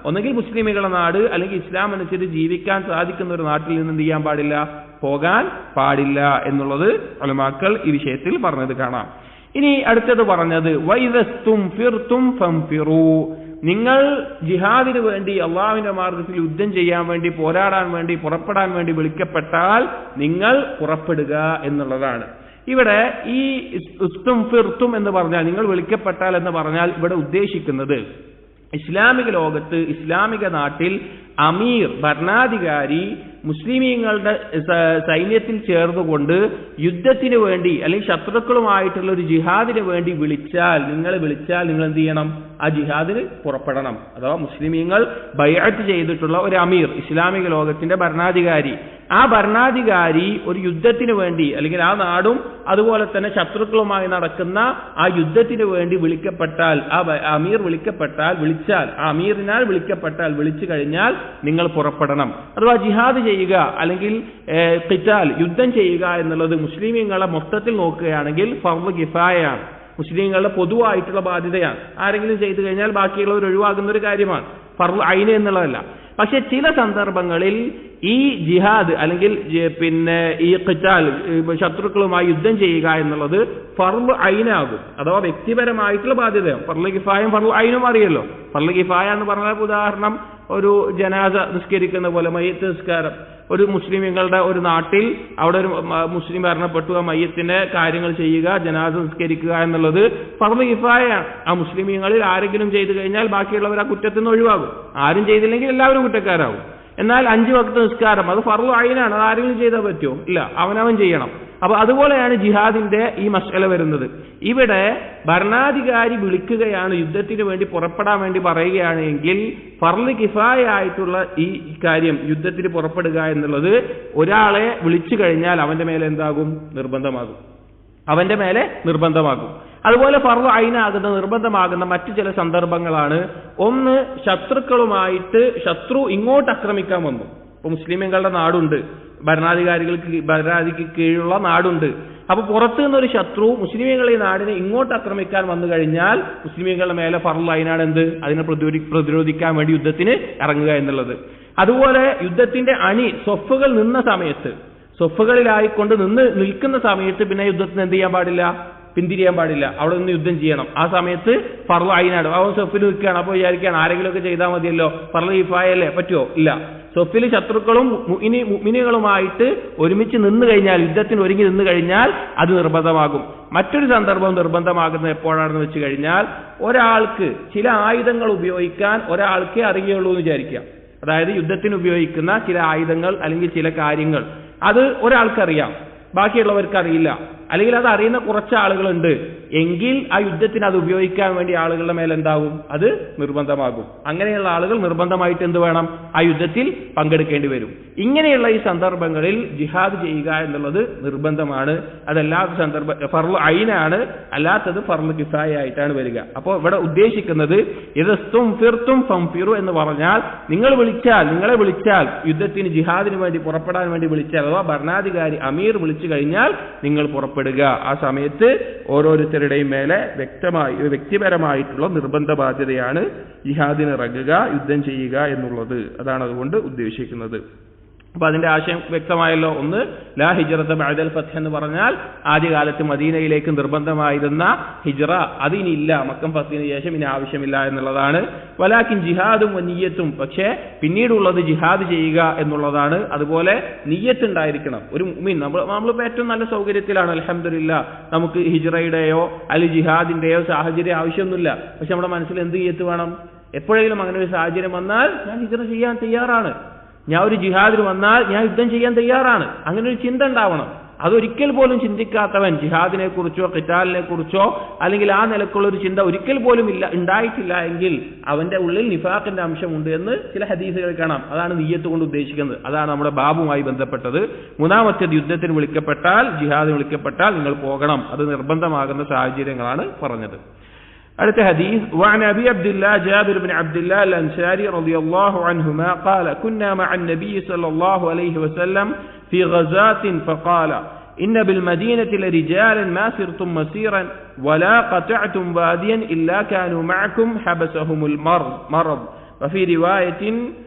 Speaker 1: ഒന്നെങ്കിൽ മുസ്ലിമുകളുടെ നാട് അല്ലെങ്കിൽ ഇസ്ലാം അനുസരിച്ച് ജീവിക്കാൻ സാധിക്കുന്ന ഒരു നാട്ടിൽ നിന്ന് എന്ത് ചെയ്യാൻ പാടില്ല, പോകാൻ പാടില്ല എന്നുള്ളത് ഉലമാക്കൾ ഈ വിഷയത്തിൽ പറഞ്ഞത് കാണാം. ഇനി അടുത്തത് പറഞ്ഞത്, വൈദസ്തും ഫിർതും ഫംഫിറൂ, നിങ്ങൾ ജിഹാദിന് വേണ്ടി അള്ളാഹുവിന്റെ മാർഗത്തിൽ യുദ്ധം ചെയ്യാൻ വേണ്ടി, പോരാടാൻ വേണ്ടി, പുറപ്പെടാൻ വേണ്ടി വിളിക്കപ്പെട്ടാൽ നിങ്ങൾ പുറപ്പെടുക എന്നുള്ളതാണ്. ഇവിടെ ഈ ഇസ്തും ഫിർതും എന്ന് പറഞ്ഞാൽ, നിങ്ങൾ വിളിക്കപ്പെട്ടാൽ എന്ന് പറഞ്ഞാൽ ഇവിടെ ഉദ്ദേശിക്കുന്നത് ഇസ്ലാമിക ലോകത്ത്, ഇസ്ലാമിക നാട്ടിൽ അമീർ, ഭരണാധികാരി മുസ്ലിമീങ്ങളുടെ സൈന്യത്തിൽ ചേർന്നുകൊണ്ട് യുദ്ധത്തിന് വേണ്ടി അല്ലെങ്കിൽ ശത്രുക്കളുമായിട്ടുള്ള ഒരു ജിഹാദിന് വേണ്ടി നിങ്ങൾ വിളിച്ചാൽ നിങ്ങൾ എന്ത് ചെയ്യണം? ആ ജിഹാദിന് പുറപ്പെടണം. അഥവാ മുസ്ലിമീങ്ങൾ ബൈഅത്ത് ചെയ്തിട്ടുള്ള ഒരു അമീർ, ഇസ്ലാമിക ലോകത്തിന്റെ ഭരണാധികാരി, ആ ഭരണാധികാരി ഒരു യുദ്ധത്തിന് വേണ്ടി അല്ലെങ്കിൽ ആ നാടും അതുപോലെ തന്നെ ശത്രുക്കളുമായി നടക്കുന്ന ആ യുദ്ധത്തിന് വേണ്ടി വിളിക്കപ്പെട്ടാൽ, ആ അമീർ വിളിച്ചാൽ, ആ അമീറിനാൽ വിളിക്കപ്പെട്ടാൽ, വിളിച്ചു കഴിഞ്ഞാൽ നിങ്ങൾ പുറപ്പെടണം. അഥവാ ജിഹാദ് ചെയ്യുക അല്ലെങ്കിൽ ഖിതാൽ, യുദ്ധം ചെയ്യുക എന്നുള്ളത് മുസ്ലിമീങ്ങളെ മൊത്തത്തിൽ നോക്കുകയാണെങ്കിൽ ഫർള് കിഫായയാണ്, മുസ്ലിങ്ങളുടെ പൊതുവായിട്ടുള്ള ബാധ്യതയാണ്. ആരെങ്കിലും ചെയ്തു കഴിഞ്ഞാൽ ബാക്കിയുള്ളവർ ഒഴിവാകുന്ന ഒരു കാര്യമാണ്, ഫർള് ഐന് എന്നുള്ളതല്ല. പക്ഷെ ചില സന്ദർഭങ്ങളിൽ ഈ ജിഹാദ് അല്ലെങ്കിൽ ഈ ഖിതാൽ, ശത്രുക്കളുമായി യുദ്ധം ചെയ്യുക എന്നുള്ളത് ഫർള് ഐനാകും. അഥവാ വ്യക്തിപരമായിട്ടുള്ള ബാധ്യതയാണ്. ഫർള് കിഫായും ഫർള് ഐനും അറിയല്ലോ. ഫർള് കിഫായ എന്ന് പറഞ്ഞാൽ ഉദാഹരണം ഒരു ജനാസ നിസ്കരിക്കുന്ന പോലെ, മയ്യത്ത് നിസ്കാരം, ഒരു മുസ്ലിമുകളുടെ ഒരു നാട്ടിൽ അവിടെ ഒരു മുസ്ലിം മരണപ്പെട്ടു, ആ മയ്യത്തിന്റെ കാര്യങ്ങൾ ചെയ്യുക, ജനാസ നിസ്കരിക്കുക എന്നുള്ളത് ഫർള് കിഫായയാണ്. ആ മുസ്ലിമീങ്ങളിൽ ആരെങ്കിലും ചെയ്തു കഴിഞ്ഞാൽ ബാക്കിയുള്ളവർ ആ കുറ്റത്തിൽ നിന്ന് ഒഴിവാകും. ആരും ചെയ്തില്ലെങ്കിൽ എല്ലാവരും കുറ്റക്കാരാകും. എന്നാൽ 5 വഖ്ത് നിസ്കാരം അത് ഫർള് ഐനാണ്, അത് ആരെങ്കിലും ചെയ്താൽ പറ്റുമോ? ഇല്ല, അവനവൻ ചെയ്യണം. അപ്പൊ അതുപോലെയാണ് ജിഹാദിന്റെ ഈ മസ്അല വരുന്നത്. ഇവിടെ ഭരണാധികാരി വിളിക്കുകയാണ്, യുദ്ധത്തിന് വേണ്ടി പുറപ്പെടാൻ വേണ്ടി പറയുകയാണ് എങ്കിൽ ഫർള് കിഫായ ആയിട്ടുള്ള ഈ കാര്യം യുദ്ധത്തിന് പുറപ്പെടുക എന്നുള്ളത് ഒരാളെ വിളിച്ചു കഴിഞ്ഞാൽ അവന്റെ മേലെ എന്താകും? നിർബന്ധമാകും. അതുപോലെ ഫർള് ഐനാകുന്ന, നിർബന്ധമാകുന്ന മറ്റു ചില സന്ദർഭങ്ങളാണ്. ഒന്ന്, ശത്രു ഇങ്ങോട്ട് ആക്രമിക്കാൻ വന്നു. ഇപ്പൊ മുസ്ലിമുകളുടെ നാടുണ്ട്, ഭരണാധികാരിക്ക് കീഴിലുള്ള നാടുണ്ട്. അപ്പൊ പുറത്തു നിന്നൊരു ശത്രു മുസ്ലിമീങ്ങളെ നാടിനെ ഇങ്ങോട്ട് ആക്രമിക്കാൻ വന്നു കഴിഞ്ഞാൽ മുസ്ലിമീങ്ങളുടെ മേലെ ഫർള് ഐനാണ് എന്ത്? അതിനെ പ്രതിരോധിക്കാൻ വേണ്ടി യുദ്ധത്തിന് ഇറങ്ങുക എന്നുള്ളത്. അതുപോലെ യുദ്ധത്തിന്റെ സ്വഫുകൾ നിന്ന സമയത്ത്, സ്വഫുകളിലായിക്കൊണ്ട് നിൽക്കുന്ന സമയത്ത് പിന്നെ യുദ്ധത്തിന് എന്ത് ചെയ്യാൻ പാടില്ല? പിന്തിരിയാൻ പാടില്ല, അവിടെ നിന്ന് യുദ്ധം ചെയ്യണം. ആ സമയത്ത് ഫർള് ഐനാണ്. അവൻ സൊഫിൽ നിൽക്കുകയാണ്, അപ്പോൾ വിചാരിക്കുകയാണ് ആരെങ്കിലും ഒക്കെ ചെയ്താൽ മതിയല്ലോ, ഫർള് കിഫായല്ലേ, പറ്റുമോ? ഇല്ല. സൊഫിൽ ശത്രുക്കളും മുഅ്മിനുകളുമായിട്ട് ഒരുമിച്ച് നിന്ന് കഴിഞ്ഞാൽ, യുദ്ധത്തിന് ഒരുങ്ങി നിന്ന് കഴിഞ്ഞാൽ അത് നിർബന്ധമാകും. മറ്റൊരു സന്ദർഭം നിർബന്ധമാകുന്നത് എപ്പോഴാണെന്ന് വെച്ച് കഴിഞ്ഞാൽ, ഒരാൾക്ക് ചില ആയുധങ്ങൾ ഉപയോഗിക്കാൻ ഒരാൾക്കേ അറിയുള്ളൂ എന്ന് വിചാരിക്കുക. അതായത് യുദ്ധത്തിന് ഉപയോഗിക്കുന്ന ചില ആയുധങ്ങൾ അല്ലെങ്കിൽ ചില കാര്യങ്ങൾ അത് ഒരാൾക്കറിയാം, ബാക്കിയുള്ളവർക്ക് അറിയില്ല, അല്ലെങ്കിൽ അത് അറിയുന്ന കുറച്ച് ആളുകളുണ്ട് എങ്കിൽ ആ യുദ്ധത്തിന് അത് ഉപയോഗിക്കാൻ വേണ്ടി ആളുകളുടെ മേൽ എന്താകും? അത് നിർബന്ധമാകും. അങ്ങനെയുള്ള ആളുകൾ നിർബന്ധമായിട്ട് എന്ത് വേണം? ആ യുദ്ധത്തിൽ പങ്കെടുക്കേണ്ടി വരും. ഇങ്ങനെയുള്ള ഈ സന്ദർഭങ്ങളിൽ ജിഹാദ് ചെയ്യുക എന്നുള്ളത് നിർബന്ധമാണ്. അതല്ലാത്ത ഫർള് ഐനാണ്, അല്ലാത്തത് ഫർള് കിഫായ ആയിട്ടാണ് വരിക. അപ്പോൾ ഇവിടെ ഉദ്ദേശിക്കുന്നത് ഇദസ്തും ഫിർതും ഫംഫിറു എന്ന് പറഞ്ഞാൽ, നിങ്ങളെ വിളിച്ചാൽ യുദ്ധത്തിന് ജിഹാദിന് വേണ്ടി പുറപ്പെടാൻ വേണ്ടി വിളിച്ചാൽ, അഥവാ ഭരണാധികാരി അമീർ വിളിച്ചു കഴിഞ്ഞാൽ നിങ്ങൾ പുറപ്പെടുക. ആ സമയത്ത് ഓരോരുത്തരുടെയും മേലെ വ്യക്തിപരമായിട്ടുള്ള നിർബന്ധ ബാധ്യതയാണ് ജിഹാദിന് ഇറങ്ങുക, യുദ്ധം ചെയ്യുക എന്നുള്ളത്. അതാണ് അതുകൊണ്ട് ഉദ്ദേശിക്കുന്നത്. അപ്പൊ അതിന്റെ ആശയം വ്യക്തമായല്ലോ. ഒന്ന്, ലാ ഹിജ്റത ബഅദൽ ഫത്ഹ് എന്ന് പറഞ്ഞാൽ ആദ്യകാലത്ത് മദീനയിലേക്ക് നിർബന്ധമായിരുന്ന ഹിജ്റ അതിനില്ല, മക്കം ഫത്ഹിന് ശേഷം ഇനി ആവശ്യമില്ല എന്നുള്ളതാണ്. വലാകിൻ ജിഹാദും നിയ്യത്തും, പക്ഷേ പിന്നീടുള്ളത് ജിഹാദ് ചെയ്യുക എന്നുള്ളതാണ്. അതുപോലെ നിയ്യത്ത് ഉണ്ടായിരിക്കണം. ഒരു മുഅ്മിൻ, നമ്മളിപ്പോൾ ഏറ്റവും നല്ല സൗകര്യത്തിലാണ്, അൽഹംദുലില്ലാഹ്. നമുക്ക് ഹിജ്റയുടെയോ അല്ലെങ്കിൽ ജിഹാദിന്റെയോ സാഹചര്യം ആവശ്യമൊന്നുമില്ല. പക്ഷെ നമ്മുടെ മനസ്സിൽ എന്ത് നിയ്യത്ത് വേണം? എപ്പോഴെങ്കിലും അങ്ങനെ ഒരു സാഹചര്യം വന്നാൽ ഞാൻ ഹിജ്റ ചെയ്യാൻ തയ്യാറാണ്, ഞാൻ ഒരു ജിഹാദിന് വന്നാൽ ഞാൻ യുദ്ധം ചെയ്യാൻ തയ്യാറാണ്, അങ്ങനെ ഒരു ചിന്ത ഉണ്ടാവണം. അതൊരിക്കൽ പോലും ചിന്തിക്കാത്തവൻ ജിഹാദിനെ കുറിച്ചോ ഖിതാലിനെ കുറിച്ചോ അല്ലെങ്കിൽ ആ നിലക്കുള്ള ഒരു ചിന്ത ഒരിക്കൽ പോലും ഉണ്ടായിട്ടില്ല എങ്കിൽ അവന്റെ ഉള്ളിൽ നിഫാഖിന്റെ അംശമുണ്ട് എന്ന് ചില ഹദീസുകൾ കാണാം. അതാണ് നിയ്യത്ത് കൊണ്ട് ഉദ്ദേശിക്കുന്നത്. അതാണ് നമ്മുടെ ബാബുമായി ബന്ധപ്പെട്ടത്. മൂന്നാമത്തേത്, യുദ്ധത്തിന് വിളിക്കപ്പെട്ടാൽ, ജിഹാദിന് വിളിക്കപ്പെട്ടാൽ നിങ്ങൾ പോകണം. അത് നിർബന്ധമാകുന്ന സാഹചര്യങ്ങളാണ് പറഞ്ഞത്. അടുത്ത ഹദീസ്, وعن أبي عبد الله جابر بن عبد الله الأنصاري رضي الله عنهما قال كنا مع النبي صلى الله عليه وسلم في غزاة فقال إن بالمدينة لرجالا ما سرتم مسيرا ولا قطعتم واديا إلا كانوا معكم حبسهم المرض وفي رواية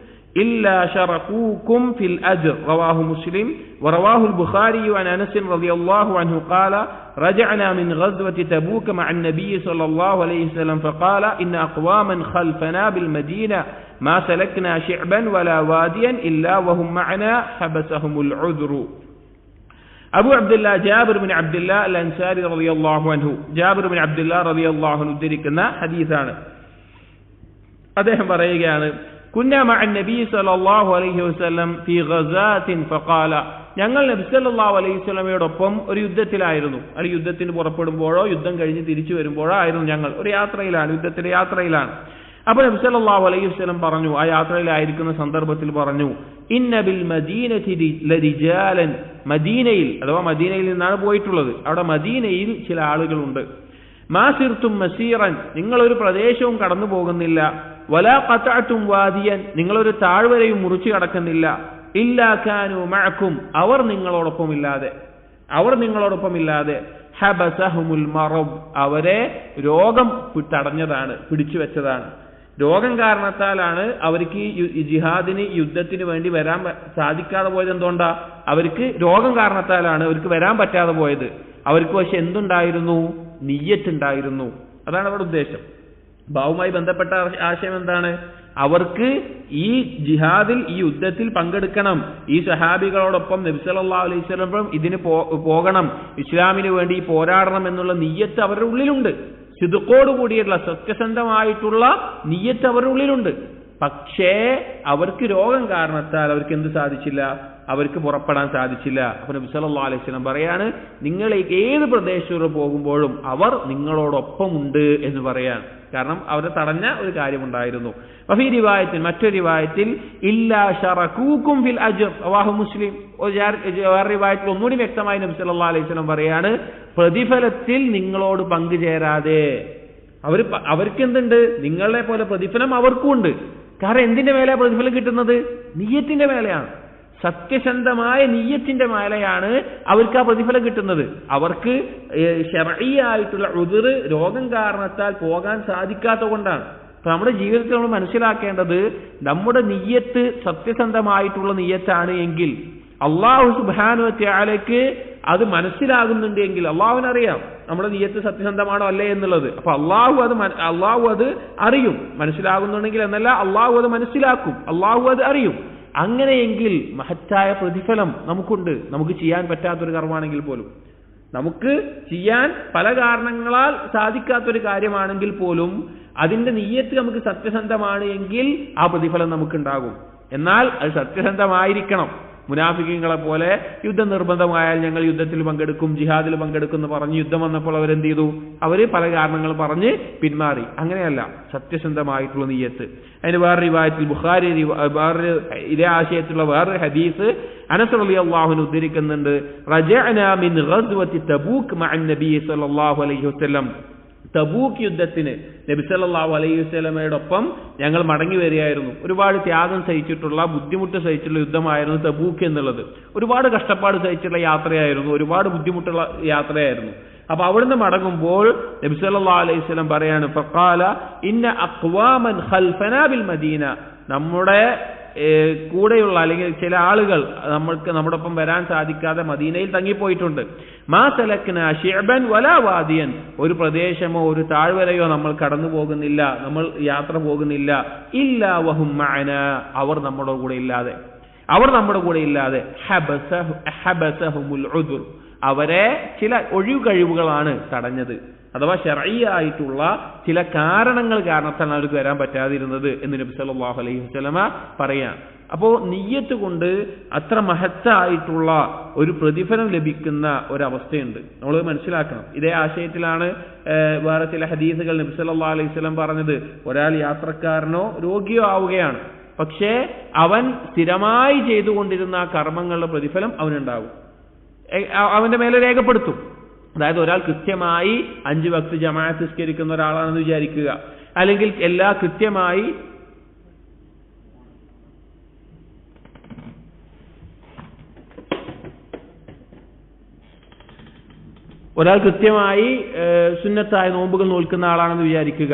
Speaker 1: إلا شركوكم في الأجر رواه مسلم. ورواه البخاري عن أنس رضي الله عنه قال رجعنا من غزوة تبوك مع النبي صلى الله عليه وسلم فقال إن أقواما خلفنا بالمدينة ما سلكنا شعبا ولا واديا إلا وهم معنا حبسهم العذر. أبو عبد الله جابر بن عبد الله الأنصاري رضي الله عنه, جابر بن عبد الله رضي الله عنه ഉദ്ധരിക്കുന്ന ഹദീസാണ്. അദ്ദേഹം പറയുകയാണ്, കുന്നാ മഅ നബി സല്ലല്ലാഹു അലൈഹി വസല്ലം ഫീ ഗസാത്തിൻ ഫഖാല, ഞങ്ങൾ നബി സല്ലല്ലാഹു അലൈഹി വസല്ലമയോടൊപ്പം ഒരു യുദ്ധത്തിലായിരുന്നു. അല്ലെങ്കിൽ യുദ്ധത്തിന് പുറപ്പെടുമ്പോഴോ യുദ്ധം കഴിഞ്ഞ് തിരിച്ചു വരുമ്പോഴോ ആയിരുന്നു ഞങ്ങൾ. ഒരു യാത്രയിലാണ്, യുദ്ധത്തിലെ യാത്രയിലാണ്. അപ്പോൾ നബി സല്ലല്ലാഹു അലൈഹി വസല്ലം പറഞ്ഞു, ആ യാത്രയിലായിരിക്കുന്ന സന്ദർഭത്തിൽ പറഞ്ഞു, ഇന്ന ബിൽ മദീനതി ലരിജാലൻ, മദീനയിൽ, അഥവാ മദീനയിൽ നിന്നാണ് പോയിട്ടുള്ളത്, അവിടെ മദീനയിൽ ചില ആളുകളുണ്ട്. മാ സിർതും മസീറൻ, നിങ്ങളൊരു പ്രദേശവും കടന്നു പോകുന്നില്ല. വലാ ഖതഅതും വാദിയൻ, നിങ്ങളൊരു താഴ്വരയും മുറിച്ചു കടക്കുന്നില്ല. ഇല്ലാ കാനൂ മഅകും, അവർ നിങ്ങളോടൊപ്പമില്ലാതെ ഹബസഹുമുൽ മറദ്, അവരെ രോഗം തടഞ്ഞതാണ്, പിടിച്ചു വെച്ചതാണ്. രോഗം കാരണത്താലാണ് അവർക്ക് ഈ ജിഹാദിന്, യുദ്ധത്തിന് വേണ്ടി വരാൻ സാധിക്കാതെ പോയത്. എന്തുകൊണ്ടാ? അവർക്ക് രോഗം കാരണത്താലാണ് അവർക്ക് വരാൻ പറ്റാതെ പോയത്. അവർക്ക് പക്ഷെ എന്തുണ്ടായിരുന്നു? നിയ്യത്ത് ഉണ്ടായിരുന്നു. അതാണ് അവിടെ ഉദ്ദേശം. ബാവുമായി ബന്ധപ്പെട്ട ആശയം എന്താണ്? അവർക്ക് ഈ ജിഹാദിൽ, ഈ യുദ്ധത്തിൽ പങ്കെടുക്കണം, ഈ സഹാബികളോടൊപ്പം നബി സല്ലല്ലാഹു അലൈഹി വസല്ലം ഇതിന് പോകണം, ഇസ്ലാമിന് വേണ്ടി പോരാടണം എന്നുള്ള നിയ്യത്ത് അവരുടെ ഉള്ളിലുണ്ട്. സിദ്ഖോട് കൂടിയിട്ടുള്ള, സത്യസന്ധമായിട്ടുള്ള നിയ്യത്ത് അവരുടെ ഉള്ളിലുണ്ട്. പക്ഷേ അവർക്ക് രോഗം കാരണത്താൽ അവർക്ക് എന്ത് സാധിച്ചില്ല? അവർക്ക് പുറപ്പെടാൻ സാധിച്ചില്ല. അപ്പോൾ നബി സല്ലല്ലാഹു അലൈഹി വസല്ലം പറയാണ്, നിങ്ങൾ ഏത് പ്രദേശത്ത് പോകുമ്പോഴും അവർ നിങ്ങളോടൊപ്പം ഉണ്ട് എന്ന് പറയാൻ. കാരണം അവരെ തടഞ്ഞ ഒരു കാര്യമുണ്ടായിരുന്നു. വഫീ റിവായത്തിൽ, മറ്റൊരു റിവായത്തിൽ, ഇല്ലാ ശറകൂകും ഫിൽ അജ്ർ റവാഹു മുസ്ലിം. വേറെ റിവായത്തിൽ ഒന്നുകൂടി വ്യക്തമായി നബി സല്ലല്ലാഹു അലൈഹി വസല്ലം പറയാണ്, പ്രതിഫലത്തിൽ നിങ്ങളോട് പങ്കുചേരാതെ. അവർക്ക് എന്തുണ്ട്? നിങ്ങളെ പോലെ പ്രതിഫലം അവർക്കും ഉണ്ട്. കാരണം എന്തിന്റെ മേലെ പ്രതിഫലം കിട്ടുന്നത്? നിയ്യത്തിന്റെ മേലെയാണ്. സത്യസന്ധമായ നിയ്യത്തിന്റെ മേലെയാണ് അവർക്ക് ആ പ്രതിഫലം കിട്ടുന്നത്. അവർക്ക് ശർഈയായിട്ടുള്ള ഉദ്ർ, രോഗം കാരണത്താൽ പോകാൻ സാധിക്കാത്ത കൊണ്ടാണ്. അപ്പൊ നമ്മുടെ ജീവിതത്തിൽ നമ്മൾ മനസ്സിലാക്കേണ്ടത്, നമ്മുടെ നിയ്യത്ത് സത്യസന്ധമായിട്ടുള്ള നിയ്യത്താണ് എങ്കിൽ, അല്ലാഹു സുബ്ഹാനഹു വ തആലയ്ക്ക് അത് മനസ്സിലാകുന്നുണ്ട് എങ്കിൽ, അള്ളാഹുവിനറിയാം നമ്മുടെ നിയ്യത്ത് സത്യസന്ധമാണോ അല്ലേ എന്നുള്ളത്. അപ്പൊ അള്ളാഹു അത് അറിയും. മനസ്സിലാകുന്നുണ്ടെങ്കിൽ എന്നല്ല, അള്ളാഹു അത് മനസ്സിലാക്കും, അള്ളാഹു അത് അറിയും. അങ്ങനെയെങ്കിൽ മഹത്തായ പ്രതിഫലം നമുക്കുണ്ട്. നമുക്ക് ചെയ്യാൻ പറ്റാത്തൊരു കർമ്മമാണെങ്കിൽ പോലും, നമുക്ക് ചെയ്യാൻ പല കാരണങ്ങളാൽ സാധിക്കാത്തൊരു കാര്യമാണെങ്കിൽ പോലും അതിന്റെ നിയ്യത്ത് നമുക്ക് സത്യസന്ധമാണ് എങ്കിൽ ആ പ്രതിഫലം നമുക്കുണ്ടാകും. എന്നാൽ അത് സത്യസന്ധമായിരിക്കണം. മുനാഫിഖീങ്ങളെ പോലെ യുദ്ധം നിർബന്ധമായാൽ ഞങ്ങൾ യുദ്ധത്തിൽ പങ്കെടുക്കും, ജിഹാദിൽ പങ്കെടുക്കും എന്ന് പറഞ്ഞ് യുദ്ധം വന്നപ്പോൾ അവരെന്ത് ചെയ്തു? അവര് പല കാരണങ്ങൾ പറഞ്ഞ് പിന്മാറി. അങ്ങനെയല്ല, സത്യസന്ധമായിട്ടുള്ള നിയ്യത്ത്. അതിന് വേറെ റിവായത്തിൽ ബുഖാരി വേറെ ഇതേ ആശയത്തിലുള്ള വേറൊരു ഹദീസ് അനസ് റളിയല്ലാഹു അൻഹു ഉദ്ധരിക്കുന്നുണ്ട്. റജഅനാ മിൻ ഗസ്വതി തബൂക്ക് മഅൻ നബി സല്ലല്ലാഹു അലൈഹി വസല്ലം. തബൂക്ക് യുദ്ധത്തിന് നബി സല്ലല്ലാഹു അലൈഹി വസല്ലമയോടൊപ്പം ഞങ്ങൾ മടങ്ങി വരികയായിരുന്നു. ഒരുപാട് ത്യാഗം സഹിച്ചിട്ടുള്ള, ബുദ്ധിമുട്ട് സഹിച്ചിട്ടുള്ള യുദ്ധമായിരുന്നു തബൂക്ക് എന്നുള്ളത്. ഒരുപാട് കഷ്ടപ്പാട് സഹിച്ചിട്ടുള്ള യാത്രയായിരുന്നു, ഒരുപാട് ബുദ്ധിമുട്ടുള്ള യാത്രയായിരുന്നു. അപ്പൊ അവിടുന്ന് മടങ്ങുമ്പോൾ നബി സല്ലല്ലാഹു അലൈഹി വസല്ലം പറയാണ്, ഫഖാല ഇന്ന അഖ്വാമൻ ഖൽഫനാ ബിൽ മദീന, നമ്മുടെ കൂടെയുള്ള അല്ലെങ്കിൽ ചില ആളുകൾ നമ്മോടൊപ്പം വരാൻ സാധിക്കാതെ മദീനയിൽ തങ്ങിപ്പോയിട്ടുണ്ട്. മാ സലക്നാ ശിഅബൻ വലാ വാദിയൻ, ഒരു പ്രദേശമോ ഒരു താഴ്വരയോ നമ്മൾ കടന്നു പോകുന്നില്ല, നമ്മൾ യാത്ര പോകുന്നില്ല. ഇല്ലാ വഹും മഅനാ, അവർ നമ്മുടെ കൂടെ ഇല്ലാതെ ഹബസഹുമുൽ ഉദ്ർ, അവരെ ചില ഒഴിവുകഴിവുകളാണ് തടഞ്ഞത്. അഥവാ ശർഈയായിട്ടുള്ള ചില കാരണങ്ങൾ കാരണത്താൽ അവർക്ക് വരാൻ പറ്റാതിരുന്നത് എന്ന് നബി സല്ലല്ലാഹു അലൈഹി വസല്ലമ പറയാം. അപ്പോ നിയ്യത്ത് കൊണ്ട് അത്ര മഹത്തായിട്ടുള്ള ഒരു പ്രതിഫലം ലഭിക്കുന്ന ഒരവസ്ഥയുണ്ട്, നമ്മൾ മനസ്സിലാക്കണം. ഇതേ ആശയത്തിലാണ് വേറെ ചില ഹദീസുകൾ നബി സല്ലല്ലാഹു അലൈഹി വസല്ലം പറഞ്ഞത്. ഒരാൾ യാത്രക്കാരനോ രോഗിയോ ആവുകയാണ്, പക്ഷേ അവൻ സ്ഥിരമായി ചെയ്തുകൊണ്ടിരുന്ന ആ കർമ്മങ്ങളുടെ പ്രതിഫലം അവനുണ്ടാകും, അവന്റെ മേലെ രേഖപ്പെടുത്തും. അതായത് ഒരാൾ കൃത്യമായി 5 വക്ത് ജമാഅത്ത് നിസ്കരിക്കുന്ന ഒരാളാണെന്ന് വിചാരിക്കുക, അല്ലെങ്കിൽ കൃത്യമായി സുന്നത്തായ നോമ്പുകൾ നോൽക്കുന്ന ആളാണെന്ന് വിചാരിക്കുക.